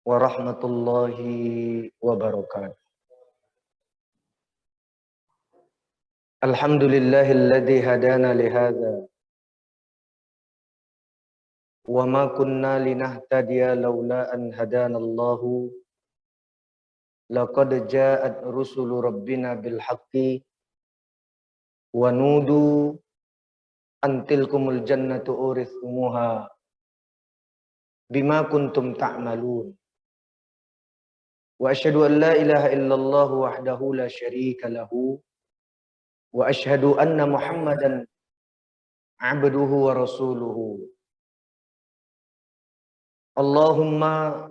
warahmatullahi wabarakatuh. Alhamdulillahilladzi hadana lihadza wa ma kunna linahtadiya laula an hadanallahu laqad ja'at rusulu rabbina bil haqqi wa nudu an tilkumul jannatu urithumuha bima kuntum ta'malun. Wa asyhadu an la ilaha illallah wahdahu la syarika lahu wa asyhadu anna Muhammadan abduhu wa rasuluhu. Allahumma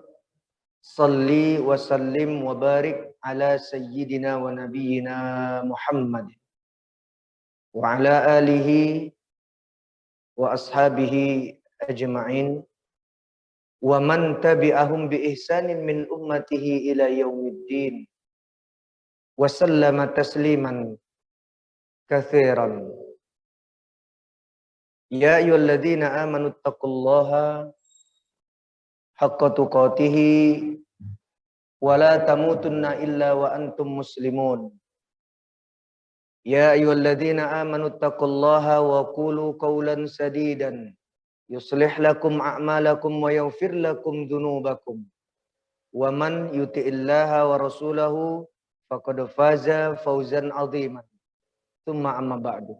salli wa sallim wa barik ala sayyidina wa nabiyyina Muhammad wa ala alihi wa ashabihi ajma'in wa man tabi'ahum bi ihsanin min ummatihi ila yaumiddin wa sallama tasliman katsiran. Ya ayyuhalladzina amanu taqullaha haqqa tuqatihi wa la tamutunna illa wa antum muslimun. Ya ayyuhalladzina amanu taqullaha wa qulu qawlan sadidan yuslih lakum a'malakum wa yaghfir lakum dzunubakum. Wa man yuti'illaha wa rasulahu faqad faza fawzan 'aziman. Tsumma amma ba'du.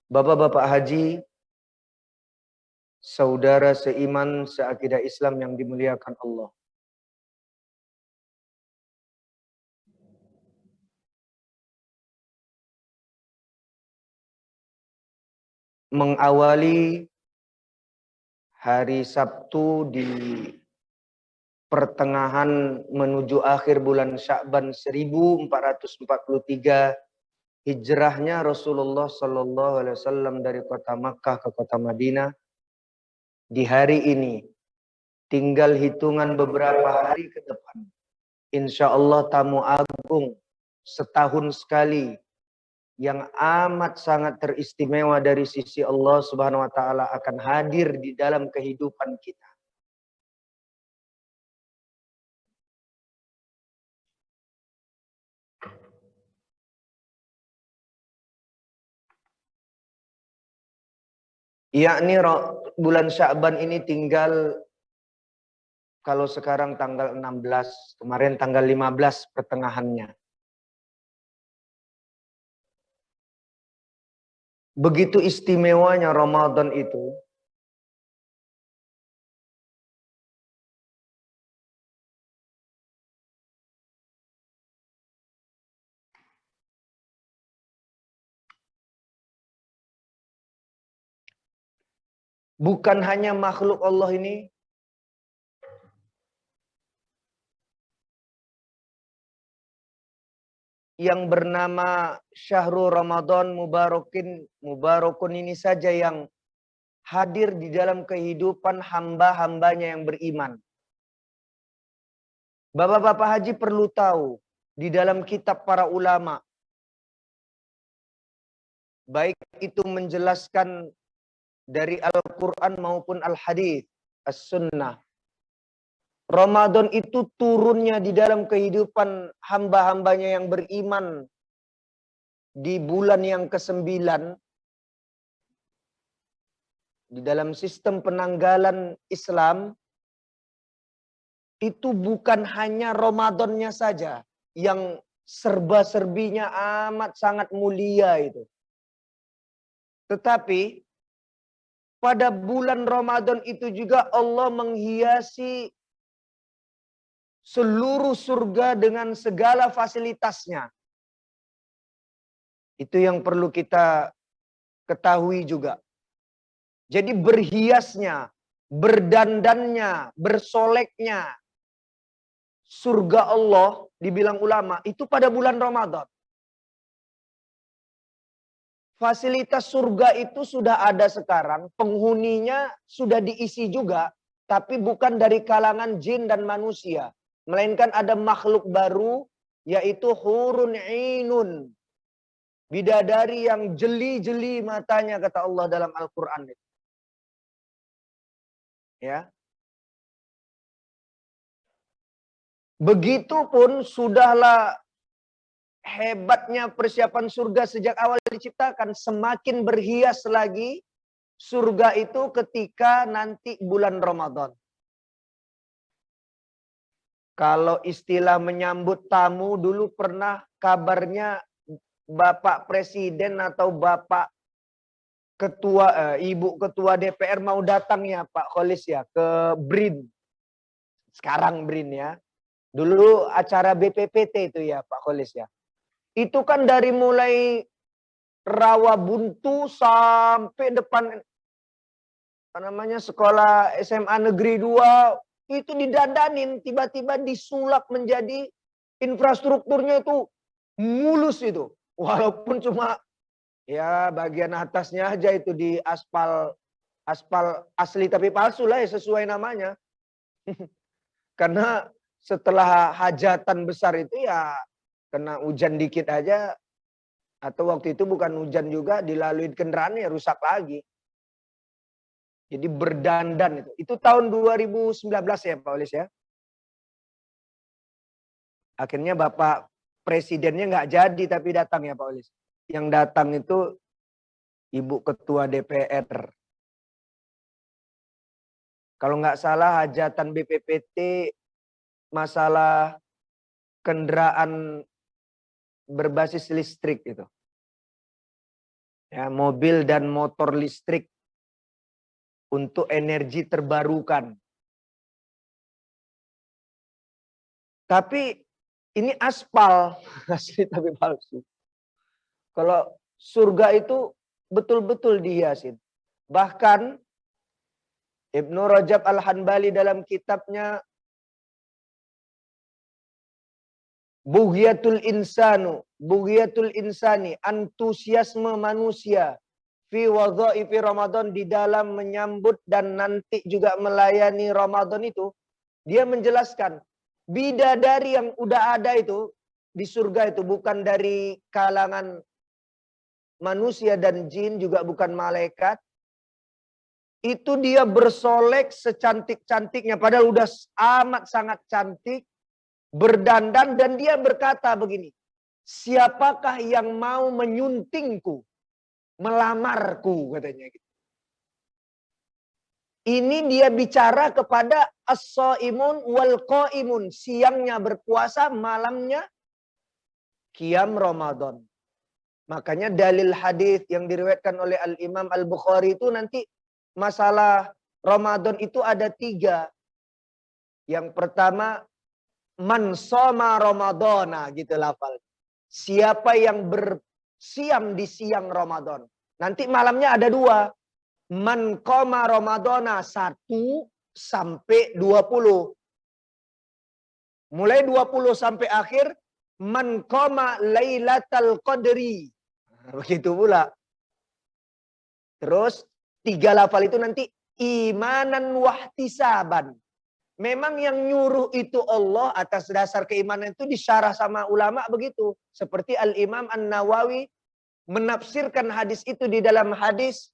Bapak-bapak haji, saudara seiman seakidah Islam yang dimuliakan Allah. Mengawali hari Sabtu di pertengahan menuju akhir bulan Sya'ban 1443 hijrahnya Rasulullah Sallallahu Alaihi Wasallam dari kota Makkah ke kota Madinah. Di hari ini tinggal hitungan beberapa hari ke depan, insya Allah tamu agung setahun sekali yang amat sangat teristimewa dari sisi Allah Subhanahu Wa Taala akan hadir di dalam kehidupan kita. Yakni bulan Sya'ban ini tinggal, kalau sekarang tanggal 16, kemarin tanggal 15 pertengahannya. Begitu istimewanya Ramadan itu. Bukan hanya makhluk Allah ini yang bernama Syahrul Ramadan Mubarakun ini saja yang hadir di dalam kehidupan hamba-hambanya yang beriman. Bapak-bapak haji perlu tahu, di dalam kitab para ulama, baik itu menjelaskan dari Al-Quran maupun Al-Hadis, As-Sunnah, Ramadan itu turunnya di dalam kehidupan hamba-hambanya yang beriman di bulan yang ke-9 di dalam sistem penanggalan Islam. Itu bukan hanya Ramadannya saja yang serba-serbinya amat sangat mulia itu. Tetapi pada bulan Ramadan itu juga Allah menghiasi seluruh surga dengan segala fasilitasnya. Itu yang perlu kita ketahui juga. Jadi berhiasnya, berdandannya, bersoleknya surga Allah, dibilang ulama, itu pada bulan Ramadan. Fasilitas surga itu sudah ada sekarang, penghuninya sudah diisi juga, tapi bukan dari kalangan jin dan manusia. Melainkan ada makhluk baru, yaitu hurun ainun. Bidadari yang jeli-jeli matanya, kata Allah dalam Al-Quran. Ya. Begitupun sudahlah hebatnya persiapan surga sejak awal diciptakan, semakin berhias lagi surga itu ketika nanti bulan Ramadan. Kalau istilah menyambut tamu dulu pernah kabarnya Bapak Presiden atau Bapak Ibu Ketua DPR mau datang ya Pak Kholis ya ke BRIN. Sekarang BRIN ya. Dulu acara BPPT itu ya Pak Kholis ya. Itu kan dari mulai Rawabuntu sampai depan sekolah SMA Negeri 2 itu didandanin, tiba-tiba disulap menjadi infrastrukturnya itu mulus itu. Walaupun cuma ya bagian atasnya aja itu di aspal asli tapi palsu lah ya sesuai namanya. Karena setelah hajatan besar itu ya kena hujan dikit aja, atau waktu itu bukan hujan juga, dilalui kendaraan ya rusak lagi. Jadi berdandan itu. Itu tahun 2019 ya Pak Olis ya. Akhirnya Bapak Presidennya nggak jadi tapi datang ya Pak Olis. Yang datang itu Ibu Ketua DPR. Kalau nggak salah hajatan BPPT masalah kendaraan berbasis listrik itu. Ya, mobil dan motor listrik untuk energi terbarukan. Tapi ini aspal, asli tapi palsu. Kalau surga itu betul-betul dihiasin. Bahkan Ibnu Rajab Al-Hanbali dalam kitabnya Bughyatul Insani, antusiasme manusia fi wadhaifi Ramadan, di dalam menyambut dan nanti juga melayani Ramadan itu, dia menjelaskan bidadari yang udah ada itu di surga itu bukan dari kalangan manusia dan jin, juga bukan malaikat. Itu dia bersolek secantik-cantiknya, padahal udah amat sangat cantik, berdandan, dan dia berkata begini, siapakah yang mau menyuntingku, melamarku, katanya gitu. Ini dia bicara kepada as-shaimun wal qaimun, siangnya berpuasa, malamnya qiyam Ramadan. Makanya dalil hadis yang diriwayatkan oleh Al-Imam Al-Bukhari itu nanti masalah Ramadan itu ada 3. Yang pertama, man shoma Ramadana, gitu lafal. Siapa yang bersiam di siang Ramadan. Nanti malamnya ada 2. Man qoma Ramadana 1 sampai 20. Mulai 20 sampai akhir, man qoma lailatal qadri. Begitu pula. Terus 3 lafal itu nanti imanan wahtisaban. Memang yang nyuruh itu Allah, atas dasar keimanan itu disyarah sama ulama begitu. Seperti Al-Imam An-Nawawi menafsirkan hadis itu di dalam hadis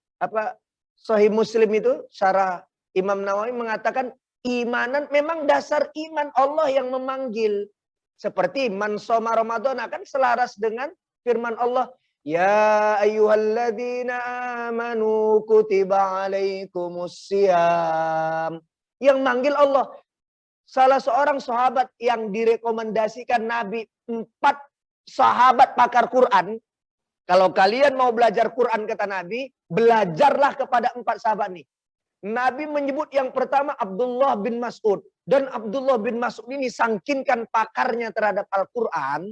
Sahih Muslim itu, syarah Imam Nawawi mengatakan imanan memang dasar iman, Allah yang memanggil. Seperti man shoma Ramadan kan selaras dengan firman Allah, ya ayyuhalladzina amanu kutiba alaikumusiyam. Yang manggil Allah. Salah seorang sahabat yang direkomendasikan Nabi, 4 sahabat pakar Quran. Kalau kalian mau belajar Quran, kata Nabi, belajarlah kepada 4 sahabat nih. Nabi menyebut yang pertama Abdullah bin Mas'ud. Dan Abdullah bin Mas'ud ini sangkinkan pakarnya terhadap Al-Quran.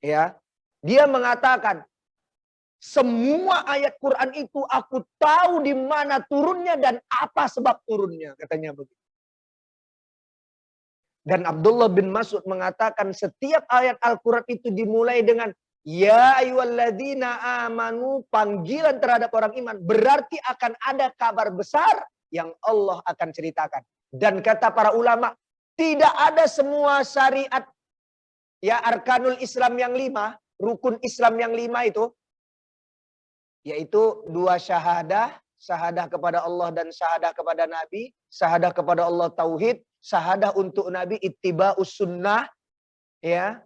Ya, dia mengatakan, semua ayat Quran itu aku tahu di mana turunnya dan apa sebab turunnya, katanya begitu. Dan Abdullah bin Mas'ud mengatakan setiap ayat Al-Quran itu dimulai dengan ya ayyuhalladzina amanu, panggilan terhadap orang iman, berarti akan ada kabar besar yang Allah akan ceritakan. Dan kata para ulama, tidak ada semua syariat ya arkanul Islam yang 5, rukun Islam yang 5 itu, yaitu 2 syahadah, syahadah kepada Allah dan syahadah kepada Nabi, syahadah kepada Allah tauhid, syahadah untuk Nabi, ittiba'us sunnah, ya,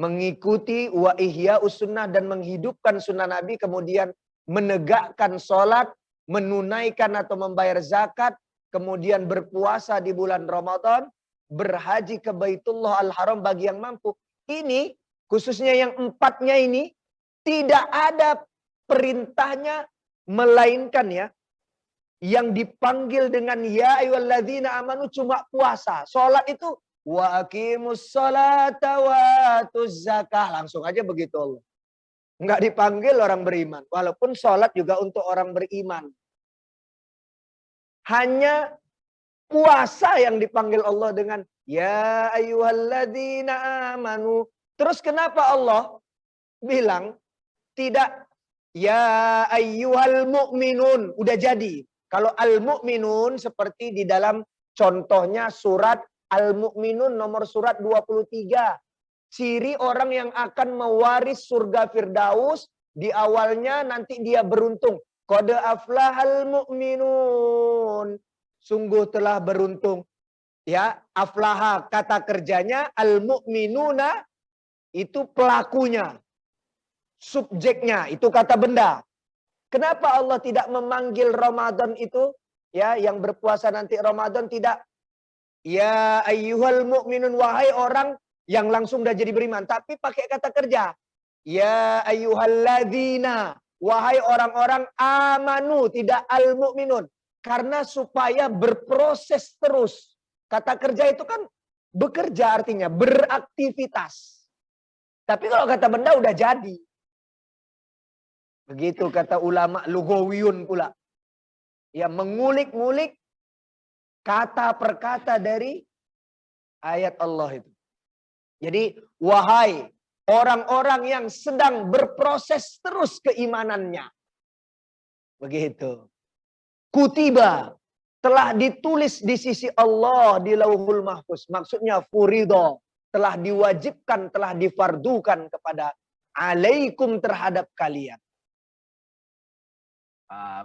mengikuti wa ihya'us sunnah dan menghidupkan sunnah Nabi, kemudian menegakkan sholat, menunaikan atau membayar zakat, kemudian berpuasa di bulan Ramadan, berhaji ke Baitullah Al-Haram bagi yang mampu. Ini khususnya yang empatnya ini tidak ada perintahnya melainkan ya yang dipanggil dengan ya ayyuhalladzina amanu cuma puasa. Salat itu wa aqimus sholata wa atuz zakah, langsung aja begitu Allah. Enggak dipanggil orang beriman, walaupun salat juga untuk orang beriman. Hanya puasa yang dipanggil Allah dengan ya ayyuhalladzina amanu. Terus kenapa Allah bilang tidak ya ayyuhal mu'minun? Udah jadi. Kalau al-mu'minun seperti di dalam contohnya surat Al-Mu'minun nomor surat 23. Ciri orang yang akan mewaris surga Firdaus di awalnya nanti dia beruntung. Qad aflahal mu'minun. Sungguh telah beruntung. Ya, aflaha kata kerjanya, al-mu'minuna itu pelakunya. Subjeknya itu kata benda. Kenapa Allah tidak memanggil Ramadan itu ya yang berpuasa nanti Ramadan tidak ya ayyuhal mu'minun wahai orang yang langsung udah jadi beriman, tapi pakai kata kerja. Ya ayyuhalladzina wahai orang-orang amanu, tidak al-mu'minun. Karena supaya berproses terus. Kata kerja itu kan bekerja artinya beraktivitas. Tapi kalau kata benda udah jadi. Begitu kata ulama lugawiyun pula. Ya mengulik-ngulik kata per kata dari ayat Allah itu. Jadi wahai orang-orang yang sedang berproses terus keimanannya. Begitu. Kutiba telah ditulis di sisi Allah di Lauhul Mahfuz. Maksudnya furido, telah diwajibkan, telah difardukan kepada alaikum terhadap kalian.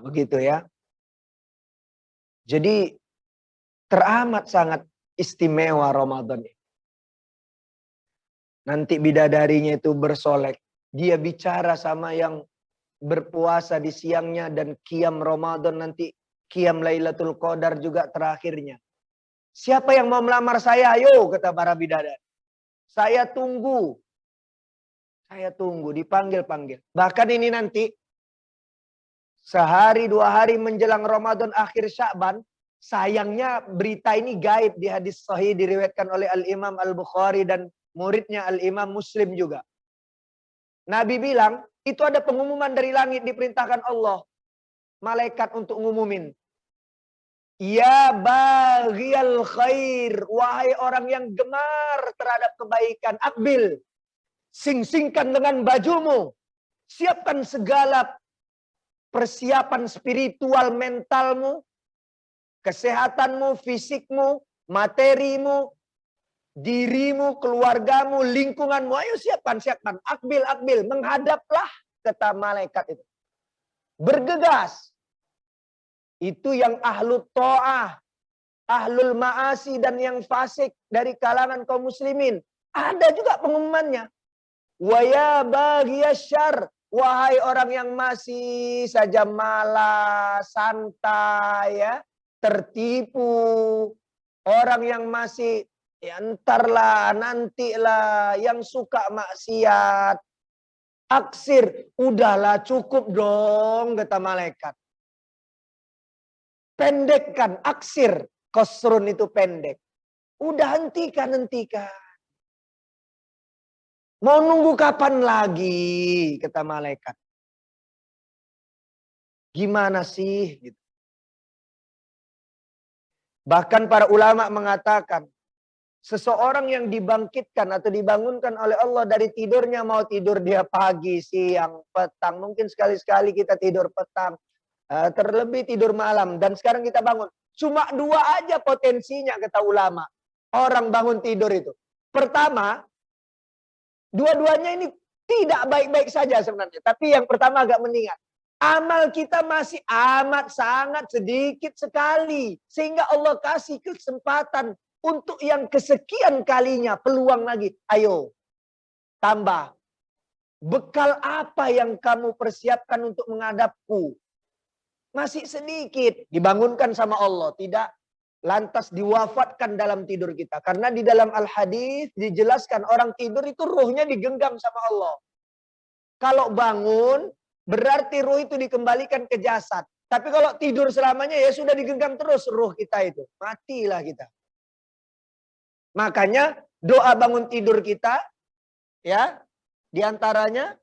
Begitu ya. Jadi teramat sangat istimewa Ramadan. Nanti bidadarinya itu bersolek. Dia bicara sama yang berpuasa di siangnya dan qiyam Ramadan nanti qiyam Lailatul Qadar juga terakhirnya. Siapa yang mau melamar saya? Ayo, kata para bidadari. Saya tunggu. Saya tunggu, dipanggil-panggil. Bahkan ini nanti sehari 2 hari menjelang Ramadan akhir Sya'ban, sayangnya berita ini gaib di hadis sahih diriwayatkan oleh Al-Imam Al-Bukhari dan muridnya Al-Imam Muslim juga. Nabi bilang, itu ada pengumuman dari langit diperintahkan Allah. Malaikat untuk ngumumin. Ya baghiyal khair, wahai orang yang gemar terhadap kebaikan, akbil. Sing-singkan dengan bajumu. Siapkan segala persiapan spiritual mentalmu, kesehatanmu, fisikmu, materimu, dirimu, keluargamu, lingkunganmu. Ayo siapkan. Akbil, menghadaplah, kata malaikat itu. Bergegas. Itu yang ahlul ta'ah, ahlul ma'asi dan yang fasik dari kalangan kaum muslimin. Ada juga pengumumannya. Wa ya baghiyasyarr, wahai orang yang masih saja malas, santai ya, tertipu. Orang yang masih ya entarlah, nantilah, yang suka maksiat. Aksir, udahlah cukup dong, kata malaikat. Pendekkan, aksir. Kosrun itu pendek. Udah hentikan. Mau nunggu kapan lagi, kata malaikat. Gimana sih? Gitu. Bahkan para ulama mengatakan, seseorang yang dibangkitkan atau dibangunkan oleh Allah dari tidurnya, mau tidur dia pagi, siang, petang. Mungkin sekali-sekali kita tidur petang. Terlebih tidur malam. Dan sekarang kita bangun. Cuma 2 aja potensinya, kata ulama. Orang bangun tidur itu. Pertama, dua-duanya ini tidak baik-baik saja sebenarnya. Tapi yang pertama agak mendingan. Amal kita masih amat sangat sedikit sekali. Sehingga Allah kasih kesempatan Untuk yang kesekian kalinya peluang lagi. Ayo, tambah. Bekal apa yang kamu persiapkan untuk menghadapku? Masih sedikit. Dibangunkan sama Allah. Tidak lantas diwafatkan dalam tidur kita. Karena di dalam Al-Hadis dijelaskan orang tidur itu ruhnya digenggam sama Allah. Kalau bangun, berarti ruh itu dikembalikan ke jasad. Tapi kalau tidur selamanya ya sudah digenggam terus ruh kita itu. Matilah kita. Makanya doa bangun tidur kita, ya, diantaranya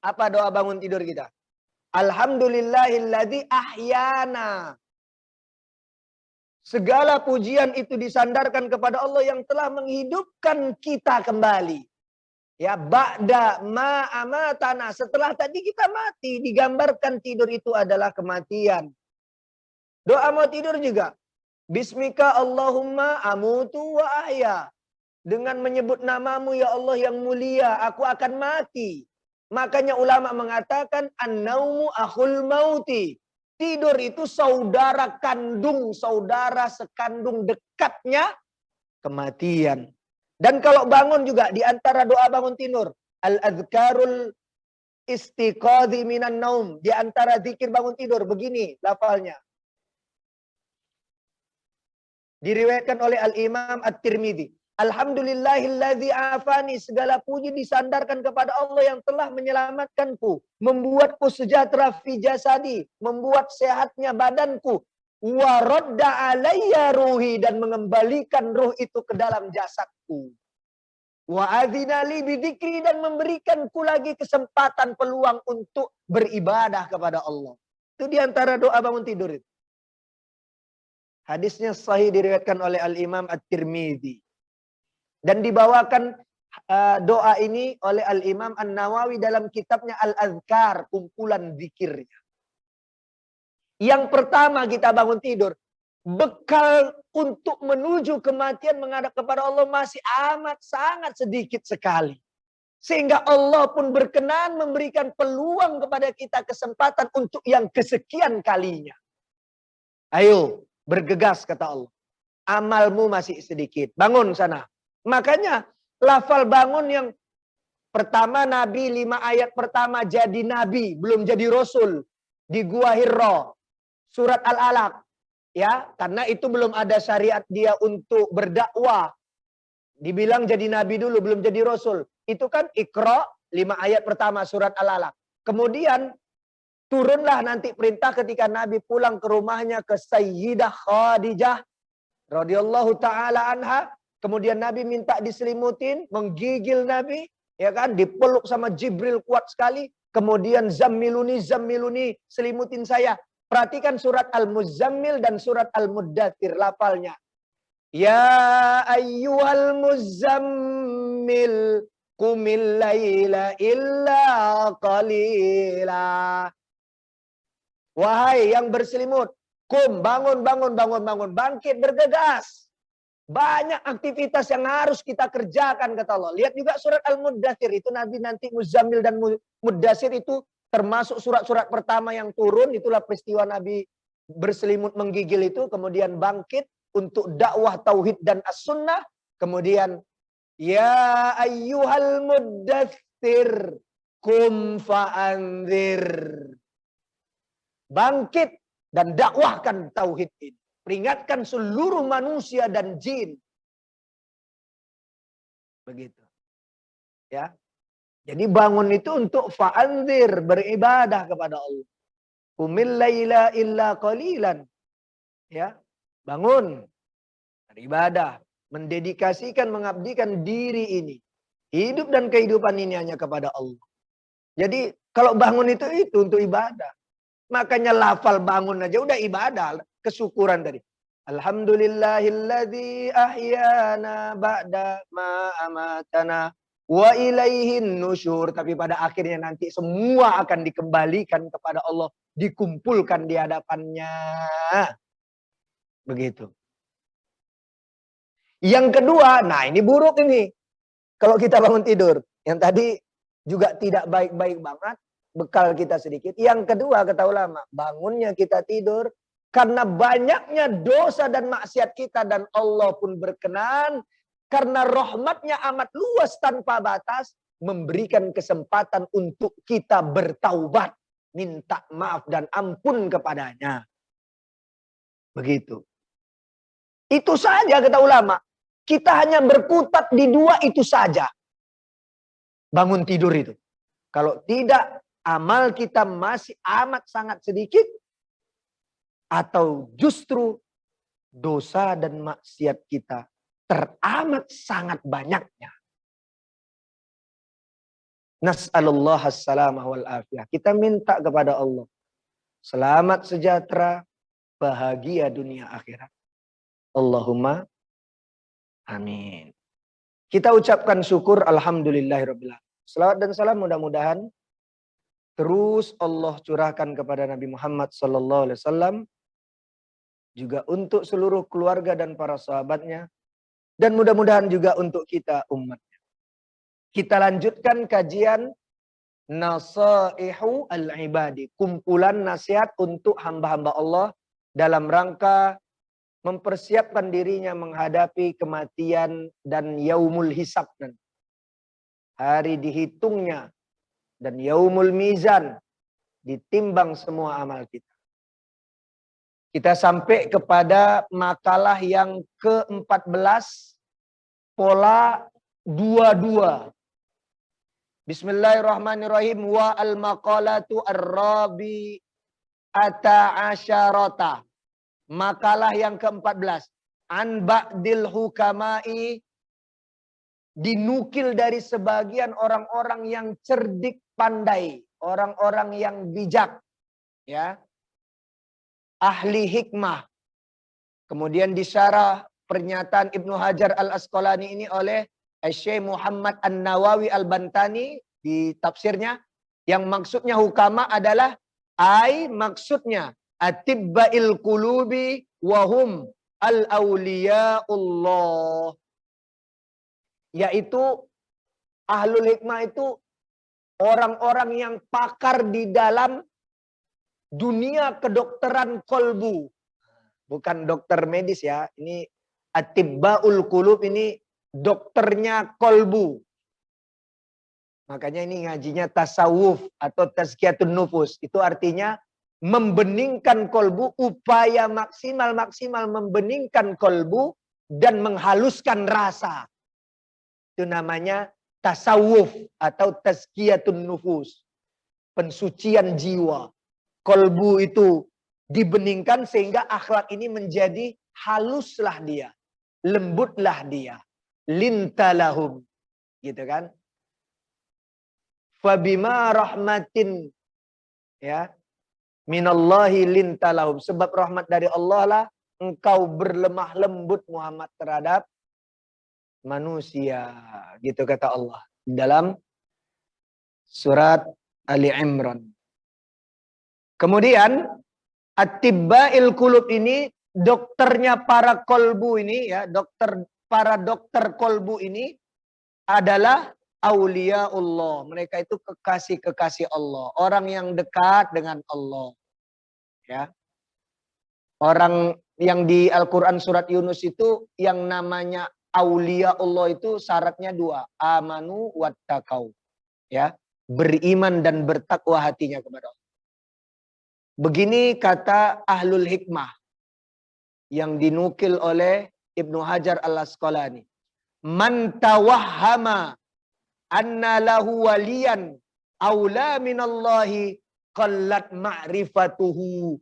apa doa bangun tidur kita? Alhamdulillahilladzi ahyana. Segala pujian itu disandarkan kepada Allah yang telah menghidupkan kita kembali. Ya, ba'da ma amatana. Setelah tadi kita mati, digambarkan tidur itu adalah kematian. Doa mau tidur juga. Bismika Allahumma amutu wa ahya. Dengan menyebut namamu ya Allah yang mulia, aku akan mati. Makanya ulama mengatakan an-naumu akhul mauti. Tidur itu saudara kandung, saudara sekandung dekatnya kematian. Dan kalau bangun juga di antara doa bangun tidur, al-adhkarul istiqadhi minan naum, di antara zikir bangun tidur begini lafalnya. Diriwayatkan oleh Al-Imam At-Tirmidzi. Alhamdulillahilladzi afani, segala puji disandarkan kepada Allah yang telah menyelamatkanku, membuatku sejahtera fi jasadi, membuat sehatnya badanku, wa radda alayya ruhi, dan mengembalikan ruh itu ke dalam jasadku. Wa adzina li bidzikri, dan memberikanku lagi kesempatan peluang untuk beribadah kepada Allah. Itu diantara doa bangun tidur itu. Hadisnya sahih diriwayatkan oleh Al-Imam At-Tirmidzi. Dan dibawakan doa ini oleh Al-Imam An-Nawawi dalam kitabnya Al-Azkar, kumpulan zikirnya. Yang pertama kita bangun tidur, bekal untuk menuju kematian menghadap kepada Allah masih amat sangat sedikit sekali. Sehingga Allah pun berkenan memberikan peluang kepada kita kesempatan untuk yang kesekian kalinya. Ayo, bergegas kata Allah. Amalmu masih sedikit. Bangun sana. Makanya lafal bangun yang pertama Nabi 5 ayat pertama jadi Nabi. Belum jadi Rasul. Di Gua Hira. Surat Al-Alaq. Ya, karena itu belum ada syariat dia untuk berdakwah. Dibilang jadi Nabi dulu, belum jadi Rasul. Itu kan Iqra 5 ayat pertama surat Al-Alaq. Kemudian turunlah nanti perintah ketika Nabi pulang ke rumahnya ke Sayyidah Khadijah radhiyallahu taala anha. Kemudian Nabi minta diselimutin, menggigil Nabi, ya kan, dipeluk sama Jibril kuat sekali. Kemudian zammiluni, zammiluni, selimutin saya. Perhatikan surat Al-Muzammil dan surat Al-Muddatsir lafalnya. Ya ayyuhal muzammil qumil laila illa qalila. Wahai yang berselimut, kum, bangun, bangun, bangun, bangun, bangkit, bergegas. Banyak aktivitas yang harus kita kerjakan kata Allah. Lihat juga surat Al-Muddatsir itu nanti Muzammil dan Muddatsir itu termasuk surat-surat pertama yang turun. Itulah peristiwa Nabi berselimut menggigil itu, kemudian bangkit untuk dakwah tauhid dan as-sunnah. Kemudian ya ayyuhal muddatsir kum fa'anzir. Bangkit dan dakwahkan tauhid ini. Peringatkan seluruh manusia dan jin. Begitu. Ya. Jadi bangun itu untuk fa'anzir, beribadah kepada Allah. Qumil laila illa qalilan. Ya. Bangun. Beribadah. Mendedikasikan, mengabdikan diri ini. Hidup dan kehidupan ini hanya kepada Allah. Jadi kalau bangun itu untuk ibadah. Makanya lafal bangun aja udah ibadah. Kesyukuran tadi. Alhamdulillahilladzi ahyana ba'da ma amatana wa ilaihin nusyur. Tapi pada akhirnya nanti semua akan dikembalikan kepada Allah. Dikumpulkan di hadapannya. Begitu. Yang kedua, nah ini buruk ini. Kalau kita bangun tidur. Yang tadi juga tidak baik-baik banget. Bekal kita sedikit. Yang kedua kata ulama, bangunnya kita tidur Karena banyaknya dosa dan maksiat kita dan Allah pun berkenan. Karena rahmatnya amat luas tanpa batas. Memberikan kesempatan untuk kita bertaubat. Minta maaf dan ampun kepadanya. Begitu. Itu saja kata ulama. Kita hanya berkutat di dua itu saja. Bangun tidur itu. Kalau tidak, amal kita masih amat sangat sedikit. Atau justru dosa dan maksiat kita teramat sangat banyaknya. Nas'alullah as-salamah wal afiyah. Kita minta kepada Allah. Selamat sejahtera, bahagia dunia akhirat. Allahumma amin. Kita ucapkan syukur alhamdulillahirabbil alamin. Selawat dan salam mudah-mudahan terus Allah curahkan kepada Nabi Muhammad sallallahu alaihi wasallam, juga untuk seluruh keluarga dan para sahabatnya, dan mudah-mudahan juga untuk kita umatnya. Kita lanjutkan kajian Nasaihu al-Ibadi, kumpulan nasihat untuk hamba-hamba Allah dalam rangka mempersiapkan dirinya menghadapi kematian dan yaumul hisab nanti. Hari dihitungnya dan yaumul mizan, ditimbang semua amal kita. Kita sampai kepada makalah yang ke-14, pola 22. Bismillahirrahmanirrahim. Wa al-maqalatu ar-rabi'ata asyarata. Makalah yang ke-14. An ba'dil hukama'i. Dinukil dari sebagian orang-orang yang cerdik pandai. Orang-orang yang bijak. Ya. Ahli hikmah. Kemudian disyarah pernyataan Ibnu Hajar al-Asqalani ini oleh Syekh Muhammad An-Nawawi Al-Bantani di tafsirnya. Yang maksudnya hukama adalah maksudnya atibba'il qulubi wahum al-awliyaullah. Yaitu ahlul hikmah itu orang-orang yang pakar di dalam dunia kedokteran kolbu. Bukan dokter medis ya. Ini atibba'ul qulub, ini dokternya kolbu. Makanya ini ngajinya tasawuf atau tazkiyatun nufus. Itu artinya membeningkan kolbu, upaya maksimal membeningkan kolbu dan menghaluskan rasa. Itu namanya tasawuf atau tazkiyatun nufus. Pensucian jiwa. Kolbu itu dibeningkan sehingga akhlak ini menjadi haluslah dia. Lembutlah dia. Lintalahum. Gitu kan. Fabima rahmatin. Ya. Minallahi lintalahum. Sebab rahmat dari Allah lah engkau berlemah lembut Muhammad terhadap manusia. Gitu kata Allah. Dalam surat Ali Imran. Kemudian atibba'il qulub ini dokternya para kolbu ini ya, para dokter kolbu ini adalah auliaullah. Mereka itu kekasih-kekasih Allah, orang yang dekat dengan Allah. Ya. Orang yang di Al-Qur'an surat Yunus itu yang namanya auliaullah itu syaratnya 2, amanu wattaqau. Ya, beriman dan bertakwa hatinya kepada Allah. Begini kata ahlul hikmah yang dinukil oleh Ibnu Hajar al-Asqalani. Man tawahhama anna lahu waliyan aula minallahi qallat ma'rifatuhu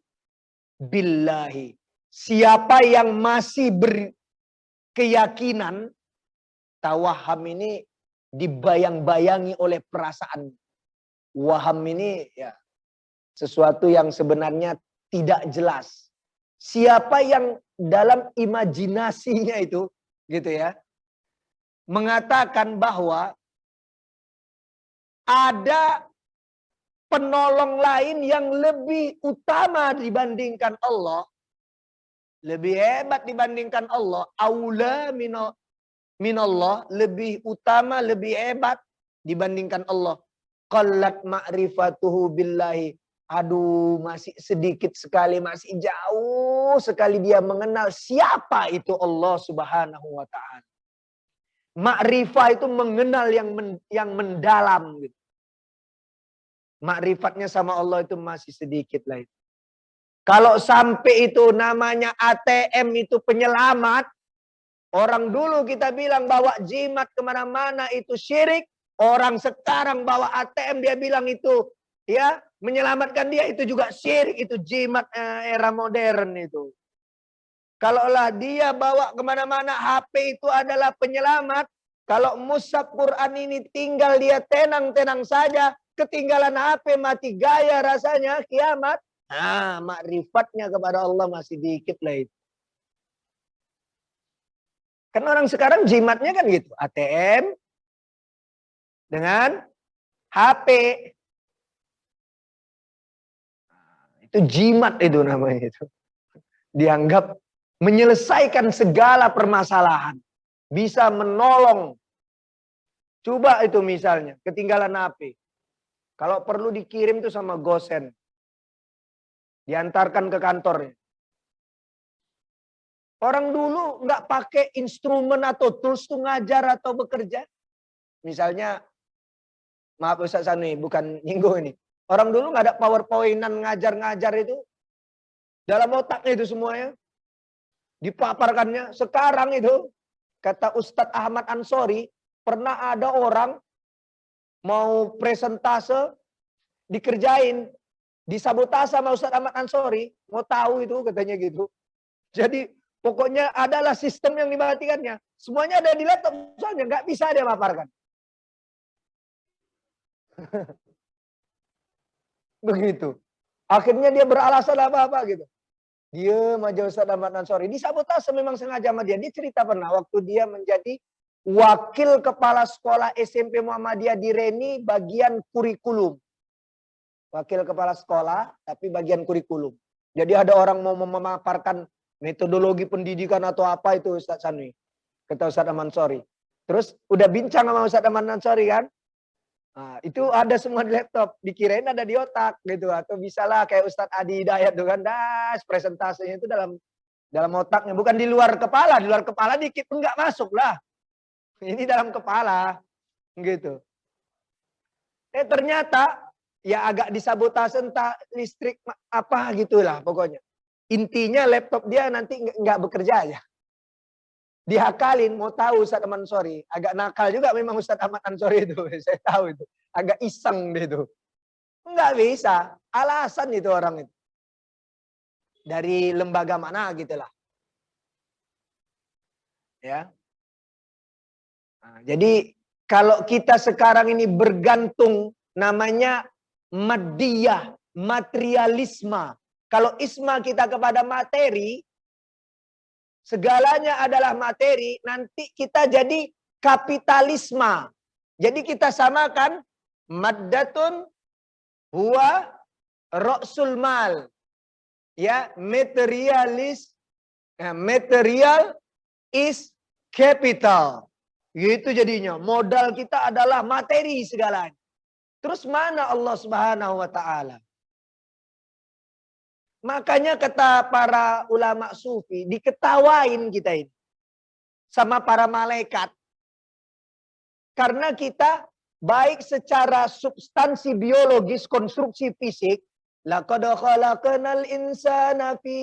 billahi. Siapa yang masih berkeyakinan, tawaham ini dibayang-bayangi oleh perasaan. Waham ini ya sesuatu yang sebenarnya tidak jelas. Siapa yang dalam imajinasinya itu, gitu ya, mengatakan bahwa ada penolong lain yang lebih utama dibandingkan Allah, lebih hebat dibandingkan Allah, aula minallah, lebih utama, lebih hebat dibandingkan Allah. Qallat ma'rifatuhu billahi. Aduh, masih sedikit sekali, masih jauh sekali dia mengenal siapa itu Allah Subhanahu wa taala. Ma'rifah itu mengenal yang mendalam gitu. Ma'rifatnya sama Allah itu masih sedikit lah itu. Kalau sampai itu namanya ATM itu penyelamat, orang dulu kita bilang bawa jimat kemana-mana itu syirik. Orang sekarang bawa ATM dia bilang itu ya menyelamatkan dia, itu juga syirik, itu jimat era modern itu. Kalaulah dia bawa kemana-mana HP itu adalah penyelamat. Kalau mushaf Quran ini tinggal dia tenang-tenang saja, ketinggalan HP mati gaya rasanya kiamat. Nah, makrifatnya kepada Allah masih dikit lah itu. Kan orang sekarang jimatnya kan gitu, ATM dengan HP. Itu jimat itu namanya itu. Dianggap menyelesaikan segala permasalahan. Bisa menolong. Coba itu misalnya, ketinggalan HP. Kalau perlu dikirim tuh sama Gosen. Diantarkan ke kantornya. Orang dulu nggak pakai instrumen atau tools tuh ngajar atau bekerja. Misalnya, maaf Ustaz Sanui, bukan nyinggung ini. Orang dulu nggak ada PowerPoint-an ngajar-ngajar itu. Dalam otaknya itu semuanya. Dipaparkannya. Sekarang itu, kata Ustadz Ahmad Ansori, pernah ada orang mau presentase, dikerjain, disabotase sama Ustadz Ahmad Ansori. Mau tahu itu katanya gitu. Jadi pokoknya adalah sistem yang dimatikannya. Semuanya ada di laptop soalnya, nggak bisa dia paparkan. Begitu. Akhirnya dia beralasan apa-apa gitu. Dia aja Ustadz Ahmad Ansori. Disabotase memang sengaja sama dia. Dia cerita pernah waktu dia menjadi wakil kepala sekolah SMP Muhammadiyah di Reni bagian kurikulum. Wakil kepala sekolah tapi bagian kurikulum. Jadi ada orang mau memaparkan metodologi pendidikan atau apa itu Ustadz Sanui. Kata Ustadz Ansori. Terus udah bincang sama Ustadz Ansori kan. Nah, itu ada semua di laptop. Dikirain ada di otak gitu. Atau bisalah kayak Ustadz Adi Hidayat tuh kan. Presentasenya itu dalam otaknya. Bukan di luar kepala. Di luar kepala dikit pun nggak masuk lah. Ini dalam kepala. Gitu. Ternyata ya agak disabotase entah listrik apa gitulah pokoknya. Intinya laptop dia nanti nggak bekerja aja. Dihakalin, mau tahu Ustadz Ansori. Agak nakal juga memang Ustadz Ahmad Ansori itu. Saya tahu itu. Agak iseng dia itu. Nggak bisa. Alasan itu orang itu. Dari lembaga mana gitulah. Ya. Nah, jadi kalau kita sekarang ini bergantung namanya madiyah, materialisme. Kalau isma kita kepada materi, segalanya adalah materi, nanti kita jadi kapitalisme. Jadi kita samakan maddatun huwa ra'sul mal. Ya, materialis, material is capital. Gitu jadinya. Modal kita adalah materi segalanya. Terus mana Allah Subhanahu wa taala? Makanya kata para ulama sufi, diketawain kita ini sama para malaikat. Karena kita baik secara substansi biologis, konstruksi fisik, laqad khalaqnal insana fi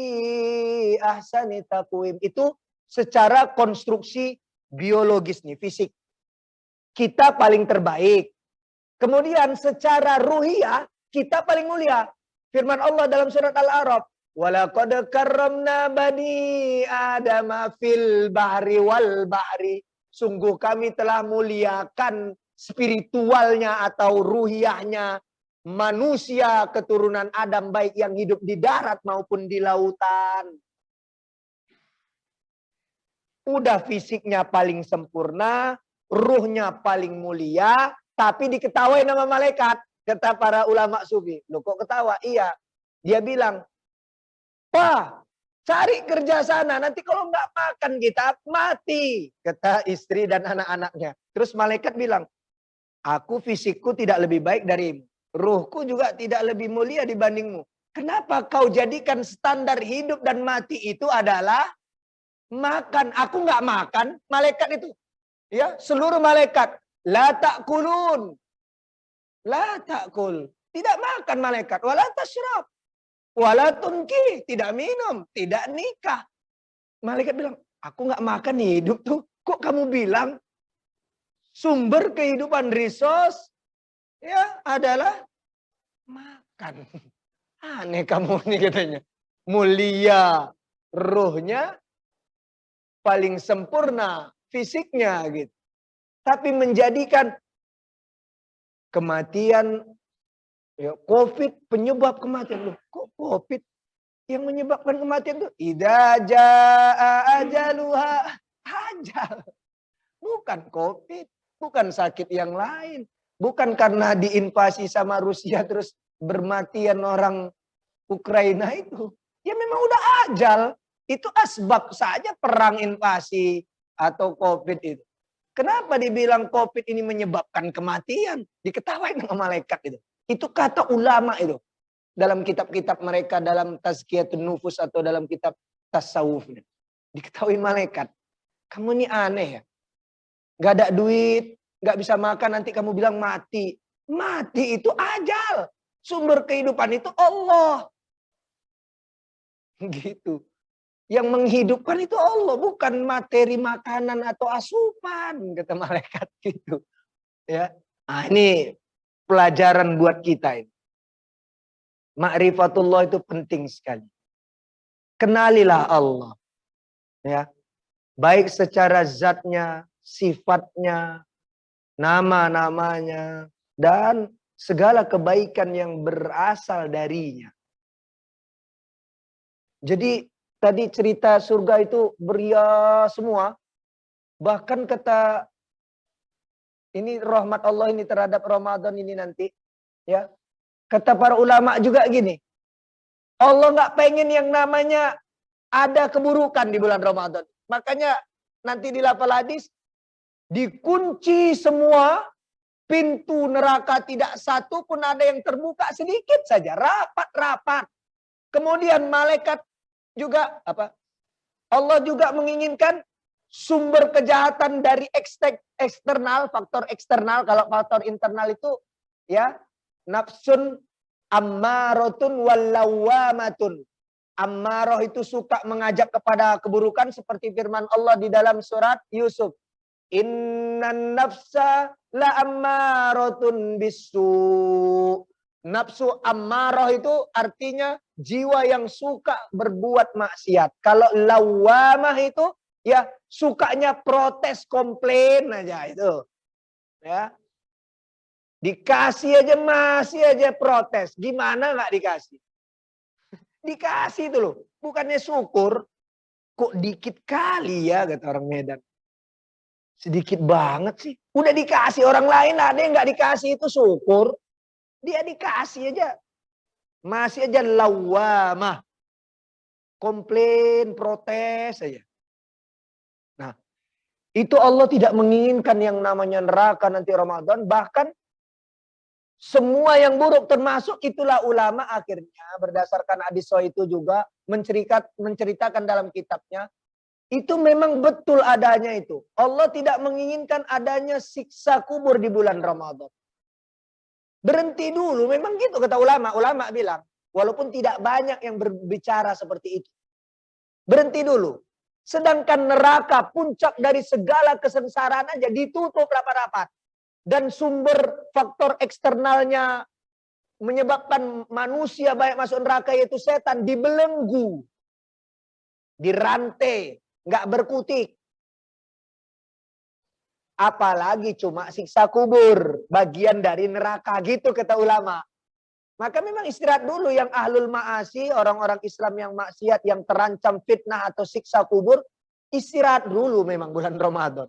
ahsani taqwim. Itu secara konstruksi biologis nih, fisik. Kita paling terbaik. Kemudian secara ruhiyah, kita paling mulia. Firman Allah dalam surat Al-A'raf, walaqad karramna bani adama fil bahri wal bahri. Sungguh kami telah muliakan spiritualnya atau ruhiyahnya manusia keturunan Adam, baik yang hidup di darat maupun di lautan. Udah fisiknya paling sempurna, ruhnya paling mulia, tapi diketawain sama malaikat. Kata para ulama sufi. Loh kok ketawa? Iya. Dia bilang, Pak, cari kerja sana. Nanti kalau nggak makan kita mati. Kata istri dan anak-anaknya. Terus malaikat bilang, aku fisikku tidak lebih baik darimu. Ruhku juga tidak lebih mulia dibandingmu. Kenapa kau jadikan standar hidup dan mati itu adalah makan? Aku nggak makan, malaikat itu. Ya, seluruh malaikat. La ta'kulun. La ta'kul. Tidak makan malaikat. Wala tashrab. Wala tunki. Tidak minum. Tidak nikah. Malaikat bilang, aku nggak makan hidup tuh. Kok kamu bilang sumber kehidupan resource ya adalah makan. Aneh kamu nih katanya. Mulia ruhnya, paling sempurna fisiknya gitu. Tapi menjadikan kematian, ya, COVID penyebab kematian. Loh, kok COVID yang menyebabkan kematian itu? Idza jaa ajaluha, ajal. Bukan COVID, bukan sakit yang lain. Bukan karena diinvasi sama Rusia terus bermatian orang Ukraina itu. Ya memang udah ajal. Itu asbab saja perang invasi atau COVID itu. Kenapa dibilang COVID ini menyebabkan kematian? Diketawain sama malaikat itu. Itu kata ulama itu. Dalam kitab-kitab mereka, dalam Tazkiyatun Nufus atau dalam kitab tasawuf. Diketahui malaikat. Kamu ini aneh ya. Gak ada duit, gak bisa makan, nanti kamu bilang mati. Mati itu ajal. Sumber kehidupan itu Allah. Gitu. Yang menghidupkan itu Allah, bukan materi makanan atau asupan, kata malaikat gitu. Ya. Nah, ini pelajaran buat kita ini. Ma'rifatullah itu penting sekali. Kenalilah Allah. Ya. Baik secara zatnya, sifatnya, nama-namanya, dan segala kebaikan yang berasal darinya. Jadi tadi cerita surga itu beria semua. Bahkan kata ini rahmat Allah ini terhadap Ramadan ini nanti. Ya, kata para ulama juga gini. Allah nggak pengen yang namanya ada keburukan di bulan Ramadan. Makanya nanti di lafal hadis dikunci semua pintu neraka, tidak satu pun ada yang terbuka, sedikit saja, rapat-rapat. Kemudian malaikat juga apa? Allah juga menginginkan sumber kejahatan dari eksternal, faktor eksternal. Kalau faktor internal itu ya nafsun ammaratun wallawamatun. Ammaroh itu suka mengajak kepada keburukan seperti firman Allah di dalam surat Yusuf. Innan nafsa la ammaratun bisu. Nafsu ammaroh itu artinya jiwa yang suka berbuat maksiat. Kalau lawamah itu ya sukanya protes, komplain aja itu. Ya. Dikasih aja masih aja protes. Gimana nggak dikasih? Dikasih itu loh. Bukannya syukur. Kok dikit kali ya kata orang Medan. Sedikit banget sih. Udah dikasih orang lain ada yang nggak dikasih itu syukur. Dia dikasih aja. Masih aja lawamah. Komplain, protes aja. Nah, itu Allah tidak menginginkan yang namanya neraka nanti Ramadan. Bahkan semua yang buruk termasuk itulah ulama akhirnya berdasarkan hadis itu juga menceritakan dalam kitabnya. Itu memang betul adanya itu. Allah tidak menginginkan adanya siksa kubur di bulan Ramadan. Berhenti dulu, memang gitu kata ulama. Ulama bilang, walaupun tidak banyak yang berbicara seperti itu. Berhenti dulu. Sedangkan neraka puncak dari segala kesengsaraan aja ditutup rapat-rapat. Dan sumber faktor eksternalnya menyebabkan manusia banyak masuk neraka yaitu setan dibelenggu. Dirantai, nggak berkutik. Apalagi cuma siksa kubur, bagian dari neraka gitu kata ulama. Maka memang istirahat dulu yang ahlul ma'asi, orang-orang Islam yang maksiat, yang terancam fitnah atau siksa kubur, istirahat dulu memang bulan Ramadan.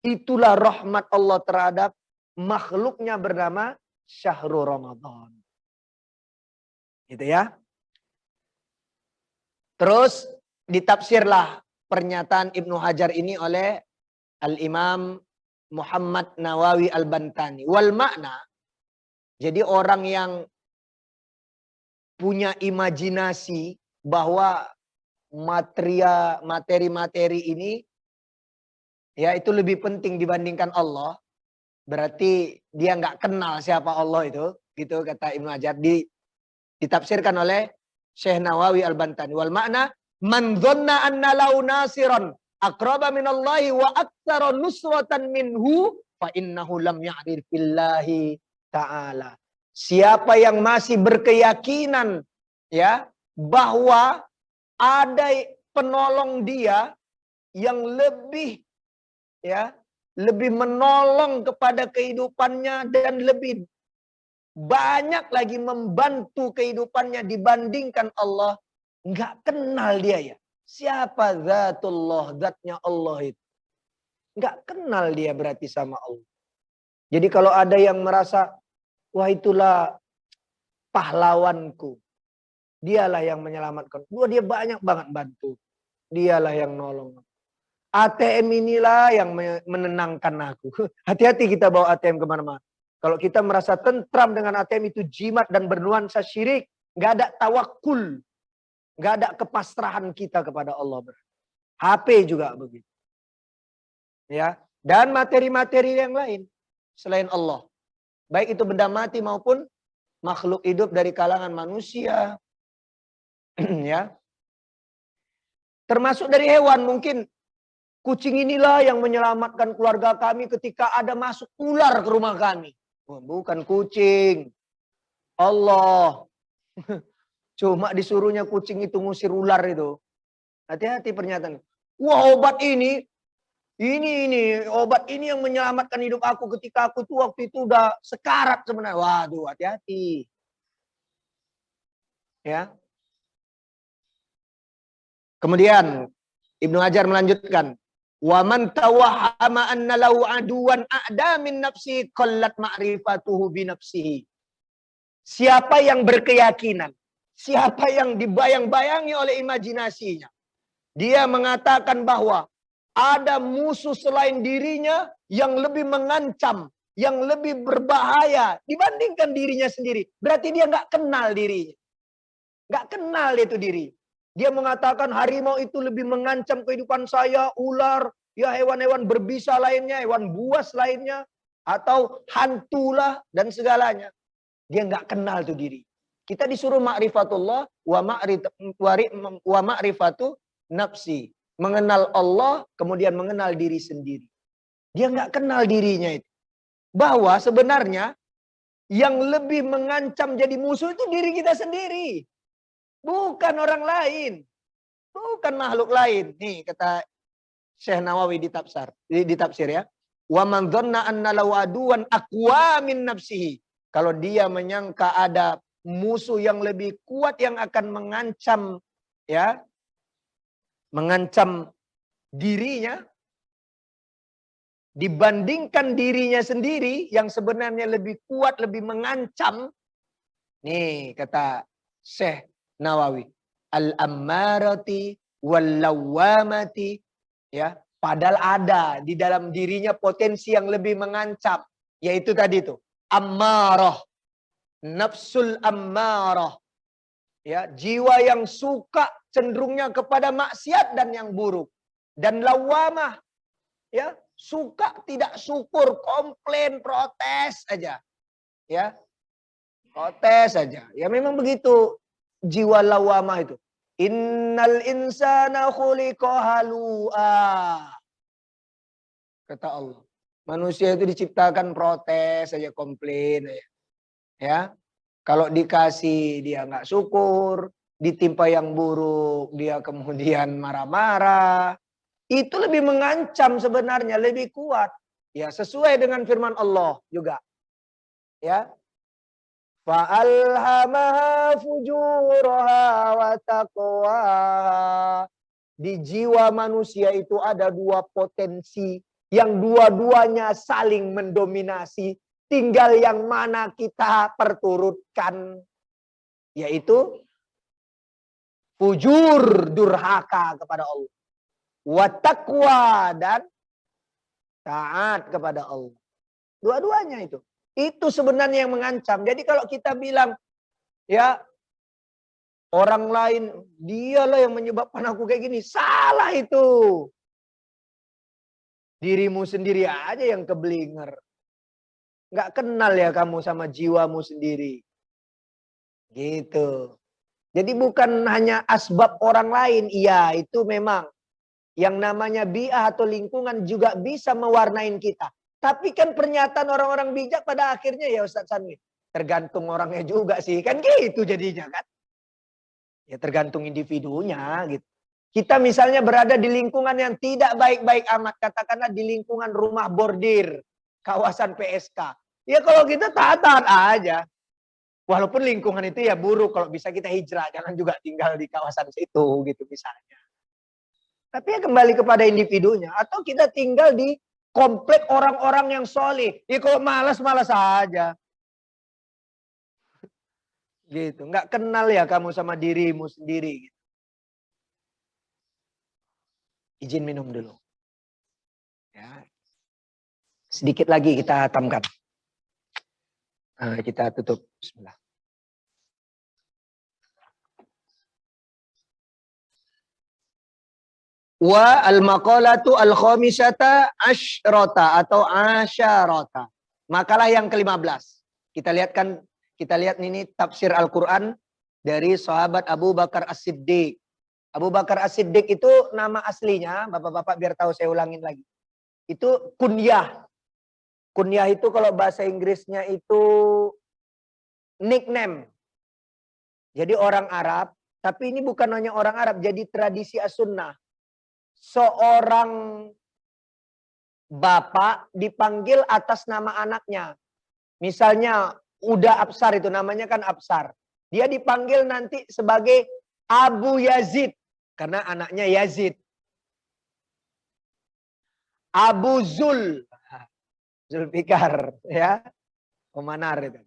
Itulah rahmat Allah terhadap makhluknya bernama Syahrul Ramadan. Gitu ya. Terus ditafsirlah pernyataan Ibnu Hajar ini oleh Al-Imam Muhammad Nawawi Al-Bantani. Wal makna, Jadi orang yang punya imajinasi bahwa materi-materi ini ya itu lebih penting dibandingkan Allah, berarti dia nggak kenal siapa Allah itu, gitu kata Ibnu Hajar. Ditafsirkan oleh Syekh Nawawi Al-Bantani. Wal makna man dhanna anna lau nasiran aqraba minallahi wa aktsara nusratan minhu fa innahu lam ya'rif billahi ta'ala. Siapa yang masih berkeyakinan ya bahwa ada penolong dia yang lebih ya lebih menolong kepada kehidupannya dan lebih banyak lagi membantu kehidupannya dibandingkan Allah, nggak kenal dia ya. Siapa zatullah, zatnya Allah itu. Nggak kenal dia berarti sama Allah. Jadi kalau ada yang merasa, wah itulah pahlawanku. Dialah yang menyelamatkan. Wah dia banyak banget bantu. Dialah yang nolong. ATM inilah yang menenangkan aku. Hati-hati kita bawa ATM kemana-mana. Kalau kita merasa tentram dengan ATM itu jimat dan bernuansa syirik. Nggak ada tawakul. Nggak ada kepasrahan kita kepada Allah. HP juga begitu. Ya, dan materi-materi yang lain selain Allah. Baik itu benda mati maupun makhluk hidup dari kalangan manusia. Ya. Termasuk dari hewan mungkin. Kucing inilah yang menyelamatkan keluarga kami ketika ada masuk ular ke rumah kami. Bukan kucing. Allah. Cuma disuruhnya kucing itu ngusir ular itu. Hati-hati pernyataan. Wah obat ini obat ini yang menyelamatkan hidup aku ketika aku tuh waktu itu udah sekarat sebenarnya. Waduh hati-hati. Ya. Kemudian Ibnu Hajar melanjutkan. Wa man tawahhama anna lahu aduwan a'da min nafsi qallat ma'rifatuhu bi nafsihi. Siapa yang berkeyakinan, siapa yang dibayang-bayangi oleh imajinasinya, dia mengatakan bahwa ada musuh selain dirinya yang lebih mengancam, yang lebih berbahaya dibandingkan dirinya sendiri. Berarti dia nggak kenal dirinya. Nggak kenal itu diri. Dia mengatakan harimau itu lebih mengancam kehidupan saya, ular, ya hewan-hewan berbisa lainnya, hewan buas lainnya, atau hantulah dan segalanya. Dia nggak kenal tuh diri. Kita disuruh ma'rifatullah wa ma'rifatu nafsi. Mengenal Allah, kemudian mengenal diri sendiri. Dia nggak kenal dirinya itu. Bahwa sebenarnya yang lebih mengancam jadi musuh itu diri kita sendiri. Bukan orang lain. Bukan makhluk lain. Nih kata Syekh Nawawi ditafsir ya. Wa man dhanna anna law aduwan aqwa min nafsihi. Kalau dia menyangka ada musuh yang lebih kuat yang akan mengancam ya, mengancam dirinya dibandingkan dirinya sendiri yang sebenarnya lebih kuat, lebih mengancam. Nih kata Syekh Nawawi, al-ammarati wal-lawwamati, ya, padahal ada di dalam dirinya potensi yang lebih mengancam, yaitu tadi itu ammarah, nafsul ammarah, ya, jiwa yang suka cenderungnya kepada maksiat dan yang buruk, dan lawamah, ya, suka tidak syukur, komplain, protes aja, ya, protes aja, ya memang begitu. Jiwa lawamah itu. Innal insana khuliqa halu'a. Kata Allah. Manusia itu diciptakan protes saja, komplain aja. Ya. Kalau dikasih dia nggak syukur, ditimpa yang buruk dia kemudian marah-marah. Itu lebih mengancam sebenarnya, lebih kuat. Ya, sesuai dengan firman Allah juga. Ya. Fa'alhamaha fujuraha wa taqwaha. Di jiwa manusia itu ada dua potensi yang dua-duanya saling mendominasi. Tinggal yang mana kita perturutkan. Yaitu fujur, durhaka kepada Allah. Wa taqwa, dan taat kepada Allah. Dua-duanya itu. Itu sebenarnya yang mengancam. Jadi kalau kita bilang, ya orang lain, dialah yang menyebabkan aku kayak gini. Salah itu. Dirimu sendiri aja yang keblinger. Nggak kenal ya kamu sama jiwamu sendiri. Gitu. Jadi bukan hanya asbab orang lain. Iya, itu memang. Yang namanya bi'ah atau lingkungan juga bisa mewarnain kita. Tapi kan pernyataan orang-orang bijak pada akhirnya ya Ustaz Sanwi. Tergantung orangnya juga sih. Kan gitu jadinya kan. Ya tergantung individunya gitu. Kita misalnya berada di lingkungan yang tidak baik-baik amat. Katakanlah di lingkungan rumah bordir. Kawasan PSK. Ya kalau kita taat-taat aja. Walaupun lingkungan itu ya buruk. Kalau bisa kita hijrah. Jangan juga tinggal di kawasan situ gitu misalnya. Tapi ya kembali kepada individunya. Atau kita tinggal di komplek orang-orang yang soleh. Ya kalau malas-malas aja. Gitu. Nggak kenal ya kamu sama dirimu sendiri. Gitu. Izin minum dulu. Ya. Sedikit lagi kita hatamkan. Nah, kita tutup. Bismillah. Wa al-maqalatu al-khamisata asyrata atau asyarata. Makalah yang ke-15. Kita lihat ini tafsir Al-Quran dari sahabat Abu Bakar As-Siddiq. Abu Bakar As-Siddiq itu nama aslinya, bapak-bapak biar tahu saya ulangin lagi. Itu kunyah. Kunyah itu kalau bahasa Inggrisnya itu nickname. Jadi orang Arab, tapi ini bukan hanya orang Arab, jadi tradisi as-sunnah. Seorang bapak dipanggil atas nama anaknya. Misalnya Uda Absar itu namanya kan Absar. Dia dipanggil nanti sebagai Abu Yazid karena anaknya Yazid. Abu Zulfikar ya. Omanar itu.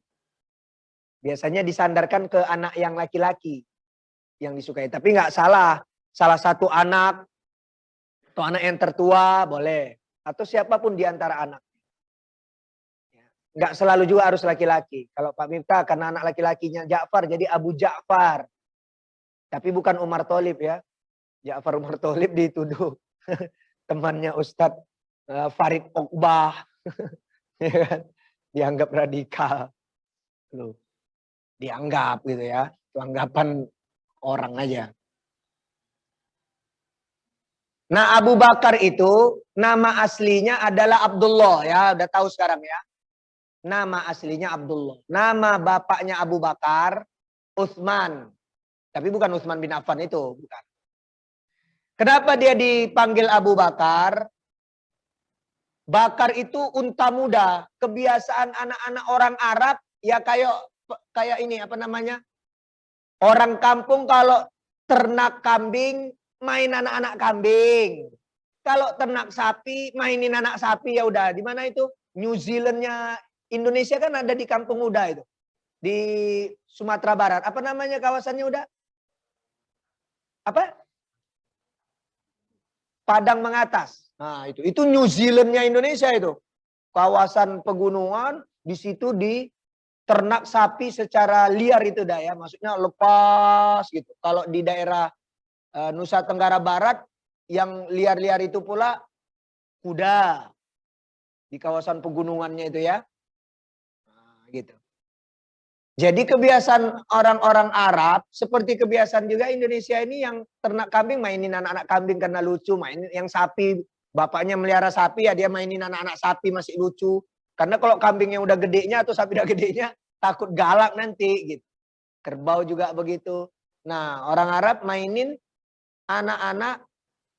Biasanya disandarkan ke anak yang laki-laki yang disukai. Tapi nggak salah. Salah satu anak atau anak yang tertua boleh. Atau siapapun di antara anak. Nggak selalu juga harus laki-laki. Kalau Pak Miftah karena anak laki-lakinya Ja'far jadi Abu Ja'far. Tapi bukan Umar Tholib ya. Ja'far Umar Tholib dituduh temannya Ustadz Farid Ogbah. Dianggap radikal. Loh. Dianggap gitu ya. Itu anggapan orang aja. Nah Abu Bakar itu nama aslinya adalah Abdullah ya. Udah tahu sekarang ya. Nama aslinya Abdullah. Nama bapaknya Abu Bakar Utsman. Tapi bukan Utsman bin Affan itu. Bukan. Kenapa dia dipanggil Abu Bakar? Bakar itu unta muda. Kebiasaan anak-anak orang Arab ya kayak ini apa namanya? Orang kampung kalau ternak kambing main anak-anak kambing. Kalau ternak sapi mainin anak sapi ya udah. Di mana itu? New Zealandnya Indonesia kan ada di Kampung Uda itu. Di Sumatera Barat. Apa namanya kawasannya udah? Apa? Padang Mengatas. Nah, itu New Zealandnya Indonesia itu. Kawasan pegunungan di situ di ternak sapi secara liar itu dah ya. Maksudnya lepas gitu. Kalau di daerah Nusa Tenggara Barat yang liar-liar itu pula kuda. Di kawasan pegunungannya itu ya. Nah, gitu. Jadi kebiasaan orang-orang Arab seperti kebiasaan juga Indonesia ini yang ternak kambing mainin anak-anak kambing karena lucu, mainin yang sapi bapaknya melihara sapi ya dia mainin anak-anak sapi masih lucu. Karena kalau kambing yang udah gedenya atau sapi udah gedenya takut galak nanti gitu. Kerbau juga begitu. Nah, orang Arab mainin anak-anak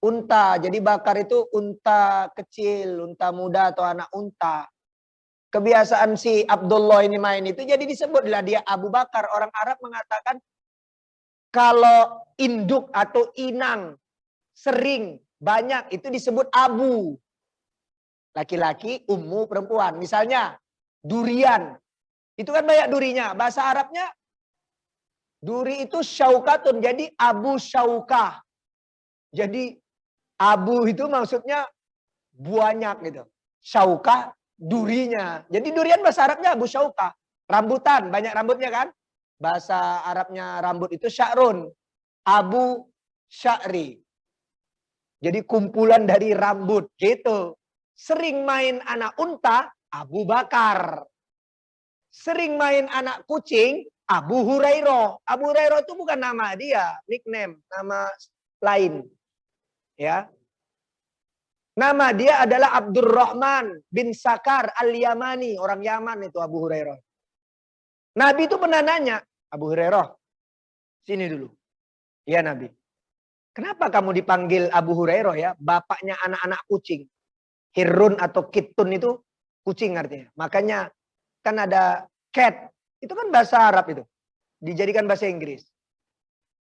unta. Jadi Bakar itu unta kecil, unta muda atau anak unta. Kebiasaan si Abdullah ini main itu jadi disebutlah dia Abu Bakar. Orang Arab mengatakan kalau induk atau inang sering banyak itu disebut abu. Laki-laki, ummu, perempuan. Misalnya durian. Itu kan banyak durinya. Bahasa Arabnya duri itu syaukatun. Jadi abu syaukah. Jadi abu itu maksudnya banyak gitu. Syaukah durinya. Jadi durian bahasa Arabnya Abu Syauka. Rambutan, banyak rambutnya kan? Bahasa Arabnya rambut itu sya'run. Abu Sya'ri. Jadi kumpulan dari rambut gitu. Sering main anak unta, Abu Bakar. Sering main anak kucing, Abu Hurairah. Abu Hurairah itu bukan nama dia, nickname, nama lain. Ya. Nama dia adalah Abdurrahman bin Sakar al-Yamani. Orang Yaman itu Abu Hurairah. Nabi itu pernah nanya, Abu Hurairah, sini dulu. Ya Nabi. Kenapa kamu dipanggil Abu Hurairah ya? Bapaknya anak-anak kucing. Hirun atau kitun itu kucing artinya. Makanya kan ada cat. Itu kan bahasa Arab itu. Dijadikan bahasa Inggris.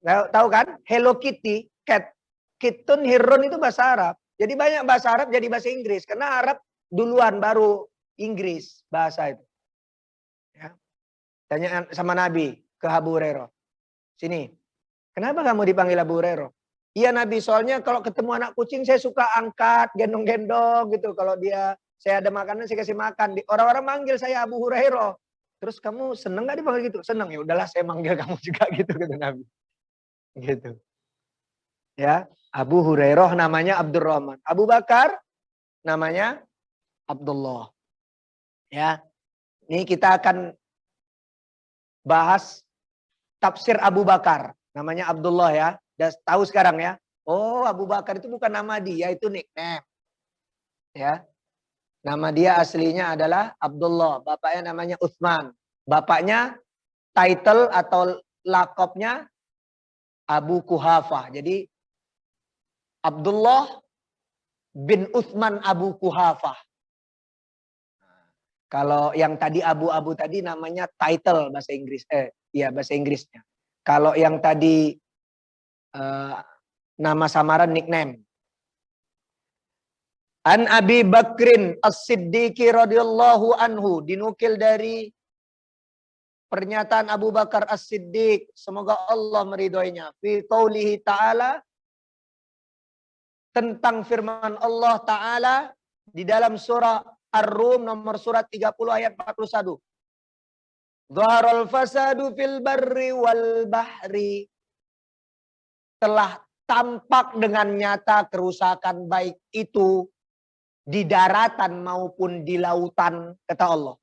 Tahu kan? Hello Kitty, cat. Kitun, hirun itu bahasa Arab. Jadi banyak bahasa Arab jadi bahasa Inggris. Karena Arab duluan baru Inggris bahasa itu. Ya. Tanya sama Nabi ke Abu Hurairah. Sini. Kenapa kamu dipanggil Abu Hurairah? Iya Nabi, soalnya kalau ketemu anak kucing saya suka angkat, gendong-gendong gitu. Kalau saya ada makanan saya kasih makan. Orang-orang manggil saya Abu Hurairah. Terus kamu seneng gak dipanggil gitu? Seneng, ya udahlah saya manggil kamu juga gitu kata Nabi. Gitu. Ya, Abu Hurairah namanya Abdurrahman. Abu Bakar namanya Abdullah. Ya. Ini kita akan bahas tafsir Abu Bakar. Namanya Abdullah ya. Udah tahu sekarang ya. Oh, Abu Bakar itu bukan nama dia, itu nickname. Ya. Nama dia aslinya adalah Abdullah. Bapaknya namanya Utsman. Bapaknya title atau lakopnya Abu Kuhafah. Jadi Abdullah bin Utsman Abu Kuhafah. Kalau yang tadi Abu-Abu tadi namanya title bahasa Inggris. Iya bahasa Inggrisnya. Kalau yang tadi nama samaran nickname. An Abi Bakrin As-Siddiqi radhiyallahu anhu, dinukil dari pernyataan Abu Bakar As-Siddiq, semoga Allah meridhoinya, fi qaulihi ta'ala, tentang firman Allah Ta'ala di dalam surah Ar-Rum nomor surat 30 ayat 41. Dhaharal fasadu fil barri wal bahri. Telah tampak dengan nyata kerusakan baik itu di daratan maupun di lautan, kata Allah.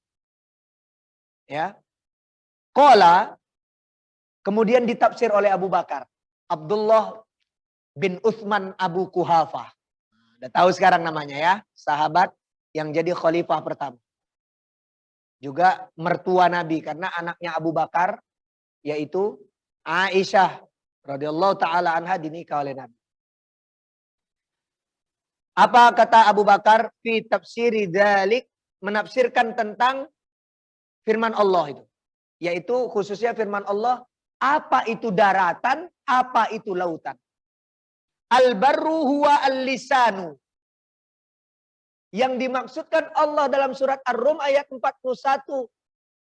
Ya. Qala, kemudian ditafsir oleh Abu Bakar. Abdullah bin Utsman Abu Kuhafah. Udah tahu sekarang namanya ya. Sahabat yang jadi khalifah pertama. Juga mertua Nabi. Karena anaknya Abu Bakar, yaitu Aisyah radhiyallahu ta'ala anha, dinikah oleh Nabi. Apa kata Abu Bakar? Fi tafsiri dzalik, menafsirkan tentang firman Allah itu. Yaitu khususnya firman Allah, apa itu daratan, apa itu lautan. Al-barru huwa al-lisanu. Yang dimaksudkan Allah dalam surat Ar-Rum ayat 41.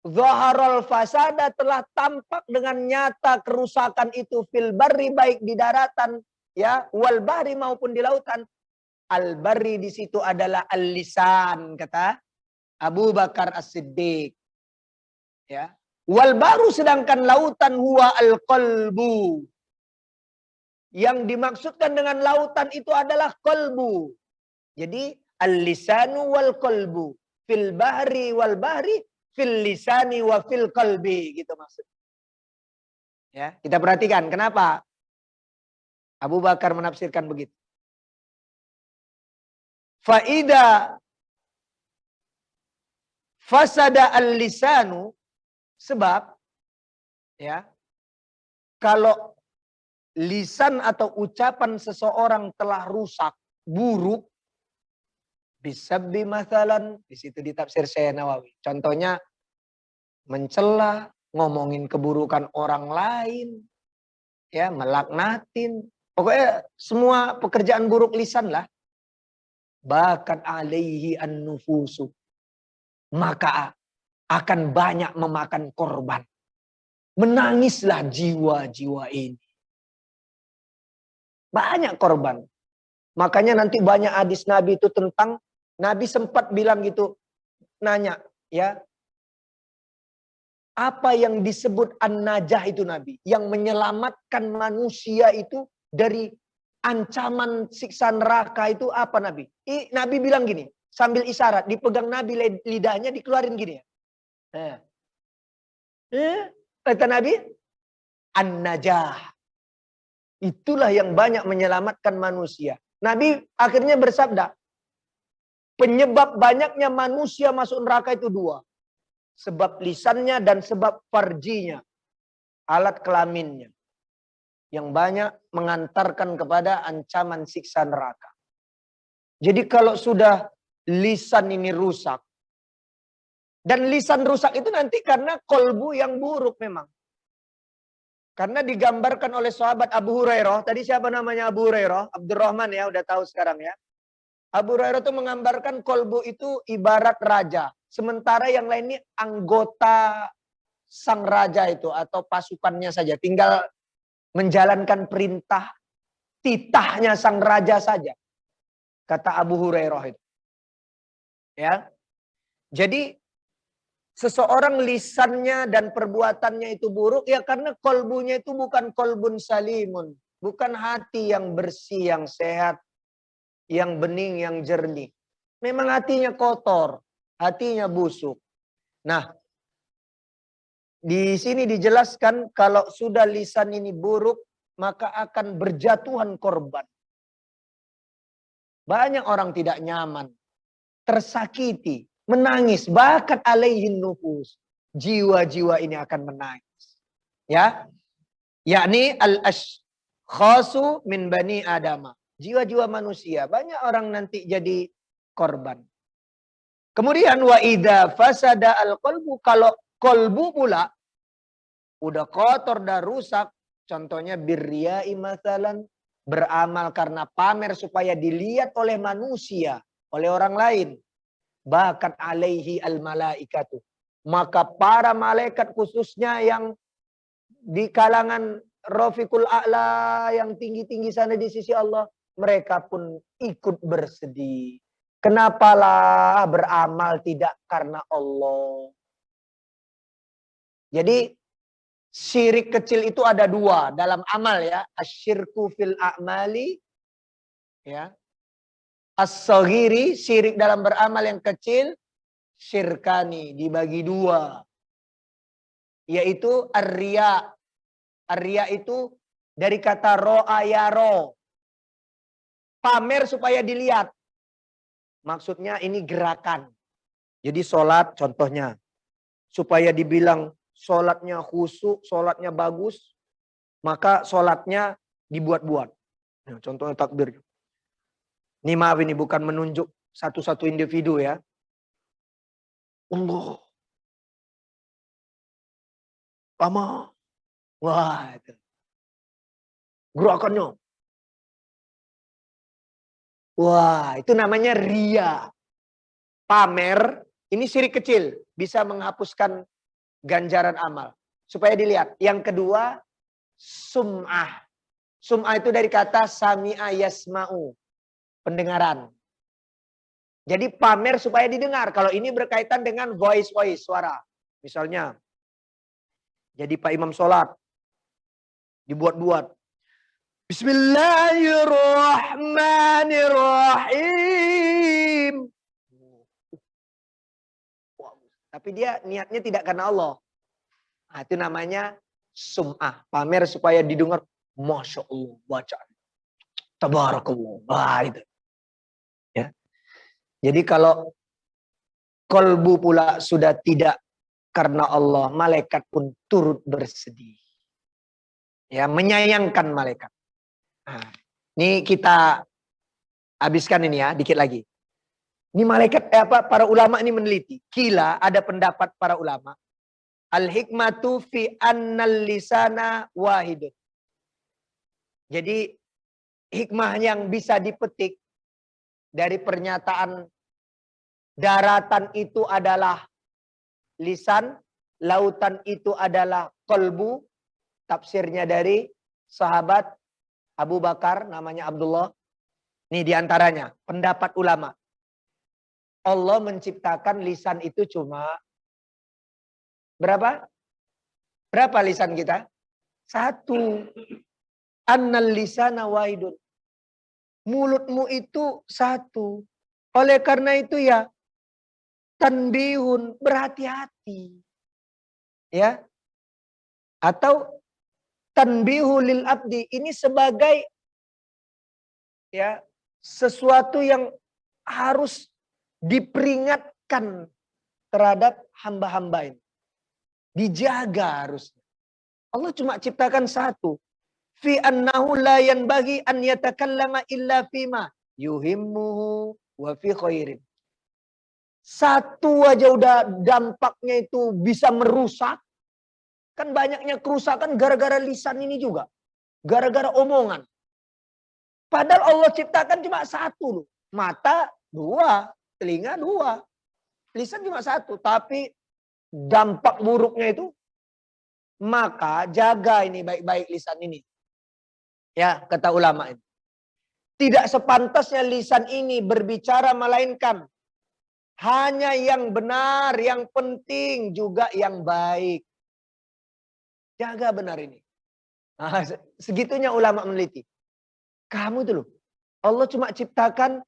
Zaharal fasada, telah tampak dengan nyata kerusakan itu fil barri, baik di daratan ya, wal bahri maupun di lautan. Al barri di situ adalah al-lisan, kata Abu Bakar As-Siddiq. Ya. Wal baru, sedangkan lautan huwa al-qalbu. Yang dimaksudkan dengan lautan itu adalah qalbu. Jadi al-lisanu wal qalbu fil bahri wal bahri fil lisani wa fil qalbi, gitu maksudnya. Ya, kita perhatikan kenapa Abu Bakar menafsirkan begitu. Faida fasada al-lisanu, sebab ya, kalau lisan atau ucapan seseorang telah rusak, buruk, bisabbi mathalan, di situ ditafsir Syekh Nawawi. Contohnya mencela, ngomongin keburukan orang lain, ya, melaknatin. Pokoknya semua pekerjaan buruk lisan lah. Bahkan alaihi an-nufusu, maka akan banyak memakan korban. Menangislah jiwa-jiwa ini. Banyak korban. Makanya nanti banyak hadis Nabi itu tentang, Nabi sempat bilang gitu, nanya, ya. Apa yang disebut an-najah itu Nabi? Yang menyelamatkan manusia itu dari ancaman siksa neraka itu apa Nabi? Nabi bilang gini, sambil isyarat, dipegang Nabi lidahnya, dikeluarin gini ya. Kata Nabi, an-najah. Itulah yang banyak menyelamatkan manusia. Nabi akhirnya bersabda, penyebab banyaknya manusia masuk neraka itu dua. Sebab lisannya dan sebab farjinya. Alat kelaminnya. Yang banyak mengantarkan kepada ancaman siksa neraka. Jadi kalau sudah lisan ini rusak. Dan lisan rusak itu nanti karena kolbu yang buruk memang. Karena digambarkan oleh sahabat Abu Hurairah. Tadi siapa namanya Abu Hurairah? Abdurrahman ya, udah tahu sekarang ya. Abu Hurairah itu menggambarkan kolbu itu ibarat raja. Sementara yang lain ini anggota sang raja itu atau pasukannya saja. Tinggal menjalankan perintah titahnya sang raja saja. Kata Abu Hurairah itu. Ya. Jadi seseorang lisannya dan perbuatannya itu buruk ya karena kolbunya itu bukan kolbun salimun. Bukan hati yang bersih, yang sehat, yang bening, yang jernih. Memang hatinya kotor, hatinya busuk. Nah, di sini dijelaskan kalau sudah lisan ini buruk, maka akan berjatuhan korban. Banyak orang tidak nyaman, tersakiti, menangis, bahkan alaihin nufus. Jiwa-jiwa ini akan menangis. Ya, yakni al-ashkhasu min bani adama. Jiwa-jiwa manusia, banyak orang nanti jadi korban. Kemudian wa idza fasada al-qalbu, kalau kolbu pula udah kotor dan rusak, contohnya birriya'i masalan, beramal karena pamer supaya dilihat oleh manusia, oleh orang lain. Bahkan alaihi al-malaikatu. Maka para malaikat khususnya yang di kalangan Rafiqul A'la, yang tinggi-tinggi sana di sisi Allah, mereka pun ikut bersedih. Kenapalah beramal tidak karena Allah. Jadi syirik kecil itu ada dua dalam amal ya. Asyirku fil a'mali. Ya. As-saghiri, syirik dalam beramal yang kecil. Syirkani, dibagi dua. Yaitu ar-riya. Ar-riya itu dari kata ro'a yaro. Pamer supaya dilihat. Maksudnya ini gerakan. Jadi sholat contohnya. Supaya dibilang sholatnya khusyuk, sholatnya bagus, maka sholatnya dibuat-buat. Nah, contohnya takbir. Ini maaf, ini bukan menunjuk satu-satu individu ya. Allah. Lama. Wah, itu. Gerakannya. Wah, itu namanya ria. Pamer, ini syirik kecil. Bisa menghapuskan ganjaran amal. Supaya dilihat. Yang kedua, sum'ah. Sum'ah itu dari kata sami'a yasma'u. Pendengaran. Jadi pamer supaya didengar. Kalau ini berkaitan dengan voice, suara. Misalnya, jadi Pak Imam sholat. Dibuat-buat. Bismillahirrahmanirrahim. Tapi dia niatnya tidak karena Allah. Nah, itu namanya sum'ah. Pamer supaya didengar. Masya Allah. Bacaan. Tabarakallah. Wah, itu. Ya. Jadi kalau kolbu pula sudah tidak karena Allah, malaikat pun turut bersedih. Ya, menyayangkan malaikat. Nah, ini kita habiskan ini ya, dikit lagi. Ini malaikat para ulama ini meneliti. Kila ada pendapat para ulama. Al-hikmatu fi annal lisana wahidun. Jadi hikmah yang bisa dipetik dari pernyataan daratan itu adalah lisan, lautan itu adalah kolbu. Tafsirnya dari sahabat Abu Bakar, namanya Abdullah. Ini diantaranya pendapat ulama. Allah menciptakan lisan itu cuma berapa? Berapa lisan kita? Satu. Annal lisana wahidun. Mulutmu itu satu. Oleh karena itu ya, tanbihun, berhati-hati. Ya. Atau tanbihu lil abdi, ini sebagai ya sesuatu yang harus diperingatkan terhadap hamba-hamba ini. Dijaga harusnya. Allah cuma ciptakan satu. Fi annahu la yanbaghi an yatakallama illa fima yuhimmuhu wa fi khairin. Satu aja udah dampaknya itu bisa merusak. Kan banyaknya kerusakan gara-gara lisan ini juga. Gara-gara omongan. Padahal Allah ciptakan cuma satu loh. Mata dua, telinga dua. Lisan cuma satu. Tapi dampak buruknya itu, maka jaga ini baik-baik lisan ini. Ya, kata ulama ini. Tidak sepantasnya lisan ini berbicara melainkan hanya yang benar, yang penting juga yang baik. Jaga benar ini. Nah, segitunya ulama meneliti. Kamu itu loh, Allah cuma ciptakan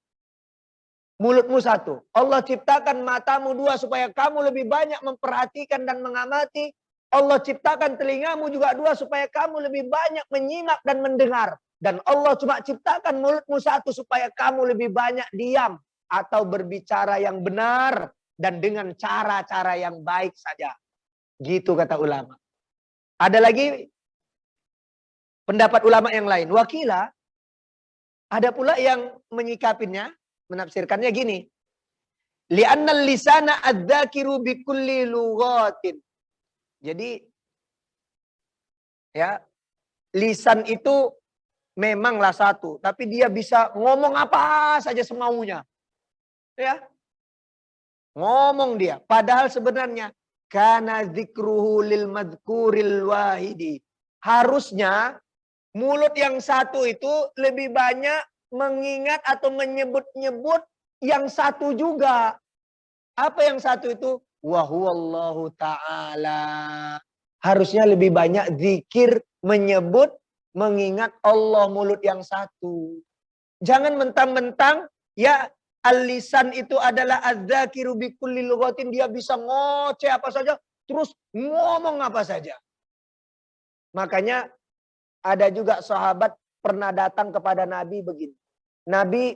mulutmu satu. Allah ciptakan matamu dua supaya kamu lebih banyak memperhatikan dan mengamati. Allah ciptakan telingamu juga dua supaya kamu lebih banyak menyimak dan mendengar. Dan Allah cuma ciptakan mulutmu satu supaya kamu lebih banyak diam atau berbicara yang benar dan dengan cara-cara yang baik saja. Gitu kata ulama. Ada lagi pendapat ulama yang lain. Wakila, ada pula yang menyikapinya, menafsirkannya gini. Li'annal lisana adzakiru bikulli lughatin. Jadi ya, lisan itu memanglah satu, tapi dia bisa ngomong apa saja semaunya. Ya. Ngomong dia, padahal sebenarnya kana dzikruhu lil madhkuril wahidi. Harusnya mulut yang satu itu lebih banyak mengingat atau menyebut-nyebut yang satu juga. Apa yang satu itu? Wa huwallahu ta'ala. Harusnya lebih banyak zikir, menyebut, mengingat Allah mulut yang satu. Jangan mentang-mentang ya al-lisan itu adalah adzakiru bikulli lughatin, dia bisa ngoceh apa saja, terus ngomong apa saja. Makanya ada juga sahabat pernah datang kepada Nabi begini. Nabi,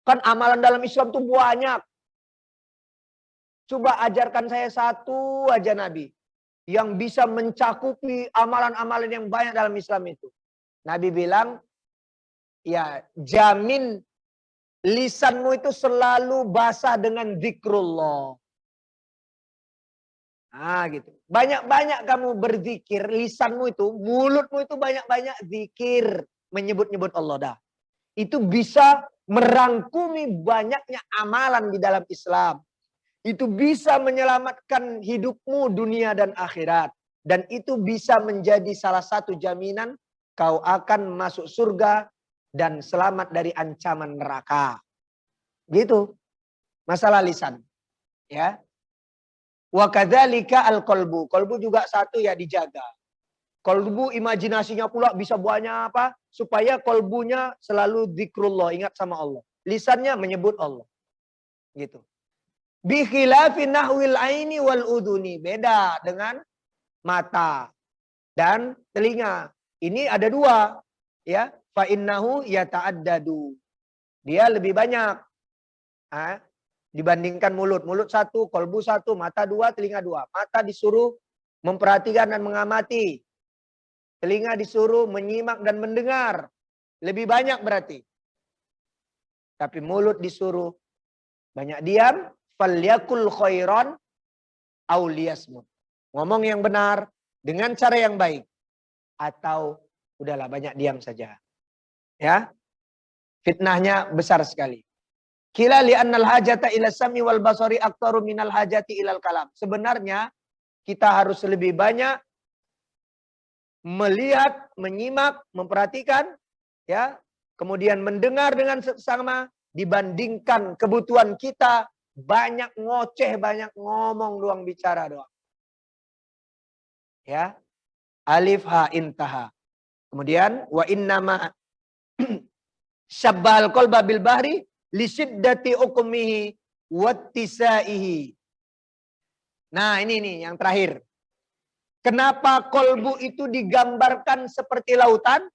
kan amalan dalam Islam itu banyak. Coba ajarkan saya satu aja Nabi. Yang bisa mencakupi amalan-amalan yang banyak dalam Islam itu. Nabi bilang, ya jamin lisanmu itu selalu basah dengan zikrullah. Nah gitu. Banyak-banyak kamu berzikir, lisanmu itu, mulutmu itu banyak-banyak zikir. Menyebut-nyebut Allah dah. Itu bisa merangkumi banyaknya amalan di dalam Islam. Itu bisa menyelamatkan hidupmu dunia dan akhirat. Dan itu bisa menjadi salah satu jaminan kau akan masuk surga dan selamat dari ancaman neraka. Gitu. Masalah lisan. Ya. Wa kadzalika al-qalbu. Qalbu juga satu ya dijaga. Qalbu imajinasinya pula bisa banyak apa? Supaya qalbunya selalu zikrullah, ingat sama Allah. Lisannya menyebut Allah. Gitu. Bi khilafi nahwil aini wal udhuni. Beda dengan mata dan telinga. Ini ada dua. Ya. Fa innahu yata'addadu. Dia lebih banyak. Dibandingkan mulut. Mulut satu, kolbu satu, mata dua, telinga dua. Mata disuruh memperhatikan dan mengamati. Telinga disuruh menyimak dan mendengar. Lebih banyak berarti. Tapi mulut disuruh banyak diam. Falyakul khairan aw liyasmut. Ngomong yang benar dengan cara yang baik. Atau udahlah banyak diam saja. Ya. Fitnahnya besar sekali. Kila li'annal hajata ila sami wal basari aktaru minal hajati ilal kalam. Sebenarnya kita harus lebih banyak melihat, menyimak, memperhatikan, ya, kemudian mendengar dengan seksama dibandingkan kebutuhan kita, banyak ngoceh, banyak ngomong doang, bicara doang. Ya. Alif ha intaha. Kemudian wa innama syabbal qalba bil bahri li syiddati ukmihi wattisaihi. Nah, ini nih yang terakhir. Kenapa kolbu itu digambarkan seperti lautan?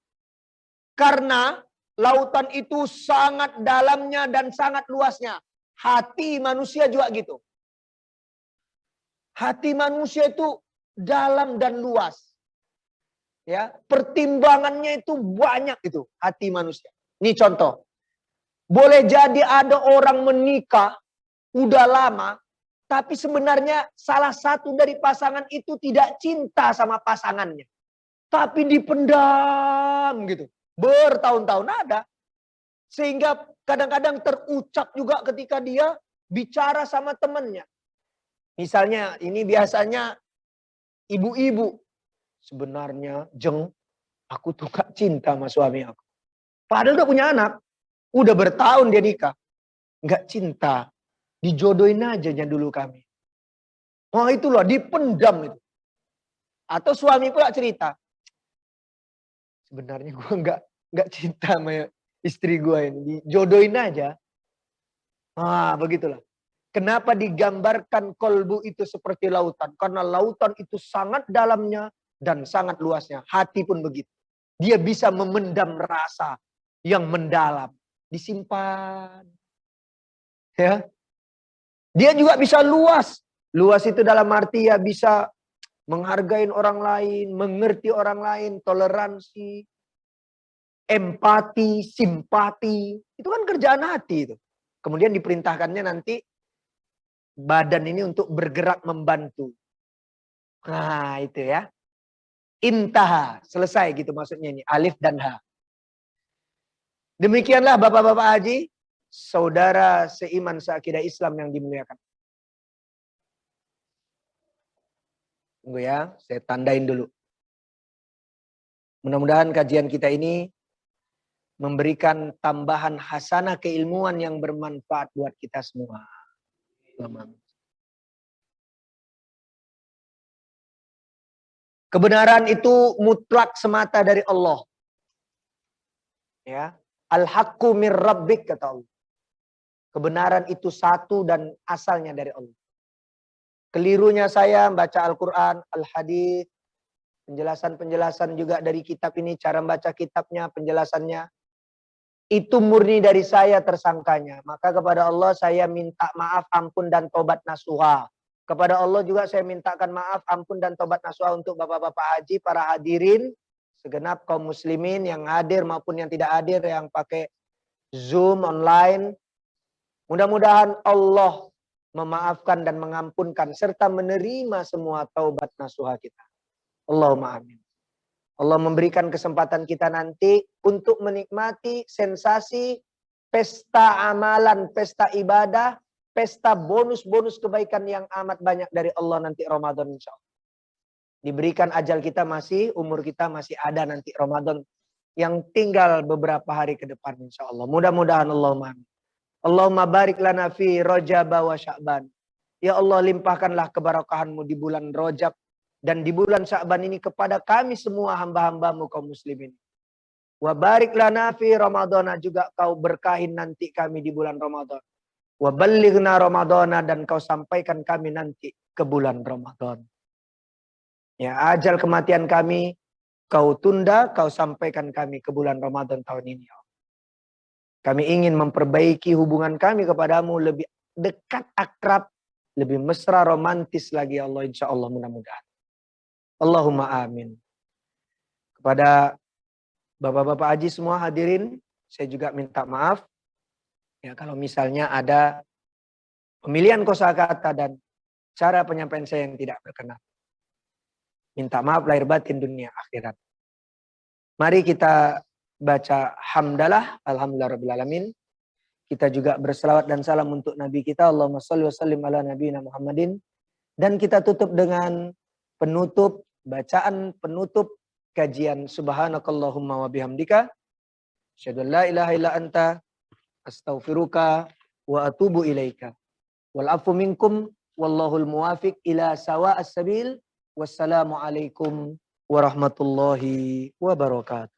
Karena lautan itu sangat dalamnya dan sangat luasnya. Hati manusia juga gitu. Hati manusia itu dalam dan luas. Ya, pertimbangannya itu banyak itu hati manusia. Ini contoh. Boleh jadi ada orang menikah udah lama, tapi sebenarnya salah satu dari pasangan itu tidak cinta sama pasangannya. Tapi dipendam gitu. Bertahun-tahun ada. Sehingga kadang-kadang terucap juga ketika dia bicara sama temannya. Misalnya ini biasanya ibu-ibu. Sebenarnya Jeng, aku tuh gak cinta sama suami aku. Padahal udah punya anak. Udah bertahun dia nikah. Gak cinta. Dijodohin aja dulu kami. Oh itu loh, dipendam itu. Atau suami pula cerita. Sebenarnya gue nggak cinta sama istri gue ini. Dijodohin aja. Ah, begitulah. Kenapa digambarkan kolbu itu seperti lautan? Karena lautan itu sangat dalamnya dan sangat luasnya. Hati pun begitu. Dia bisa memendam rasa yang mendalam. Disimpan. Ya. Dia juga bisa luas. Luas itu dalam arti ya bisa menghargai orang lain, mengerti orang lain, toleransi, empati, simpati. Itu kan kerjaan hati itu. Kemudian diperintahkannya nanti badan ini untuk bergerak membantu. Nah, itu ya. Intaha, selesai gitu maksudnya ini, alif dan ha. Demikianlah Bapak-bapak haji, saudara seiman seakidah Islam yang dimuliakan. Tunggu ya, saya tandain dulu. Mudah-mudahan kajian kita ini memberikan tambahan hasanah keilmuan yang bermanfaat buat kita semua. Kebenaran itu mutlak semata dari Allah. Ya, al-haqqu mir rabbik kata Allah. Kebenaran itu satu dan asalnya dari Allah. Kelirunya saya membaca Al-Qur'an, Al-Hadis, penjelasan-penjelasan juga dari kitab ini, cara membaca kitabnya, penjelasannya. Itu murni dari saya tersangkanya. Maka kepada Allah saya minta maaf, ampun dan tobat nasuha. Kepada Allah juga saya mintakan maaf, ampun dan tobat nasuha untuk bapak-bapak haji, para hadirin, segenap kaum muslimin yang hadir maupun yang tidak hadir, yang pakai Zoom online. Mudah-mudahan Allah memaafkan dan mengampunkan serta menerima semua taubat nasuha kita. Allahumma amin. Allah memberikan kesempatan kita nanti untuk menikmati sensasi pesta amalan, pesta ibadah, pesta bonus-bonus kebaikan yang amat banyak dari Allah nanti Ramadan insya Allah. Diberikan ajal kita masih, umur kita masih ada nanti Ramadan yang tinggal beberapa hari ke depan insya Allah. Mudah-mudahan Allahumma amin. Allahumma barik lana fi Rajab wa Sya'ban. Ya Allah, limpahkanlah keberkahan-Mu di bulan Rajab dan di bulan Sya'ban ini kepada kami semua hamba-hambamu kaum muslimin. Wa barik lana fi Ramadana, juga kau berkahin nanti kami di bulan Ramadan. Wa ballighna Ramadana, dan kau sampaikan kami nanti ke bulan Ramadan. Ya, ajal kematian kami kau tunda, kau sampaikan kami ke bulan Ramadan tahun ini. Kami ingin memperbaiki hubungan kami kepadamu lebih dekat, akrab, lebih mesra, romantis lagi Allah, insya Allah, mudah-mudahan. Allahumma amin. Kepada bapak-bapak haji semua hadirin, saya juga minta maaf. Ya, kalau misalnya ada pemilihan kosakata dan cara penyampaian saya yang tidak berkenan. Minta maaf lahir batin dunia akhirat. Mari kita baca hamdalah, alhamdulillahirrahmanirrahim. Kita juga berselawat dan salam untuk Nabi kita. Allahumma sholli wa sallim ala nabiyina Muhammadin. Dan kita tutup dengan penutup, bacaan penutup kajian subhanakallahumma wa bihamdika. Asyhadu an la ilaha illa anta astaghfiruka wa atubu ilaika. Wal afu minkum wallahul muwafiq ila sawa'as sabil. Wassalamualaikum warahmatullahi wabarakatuh.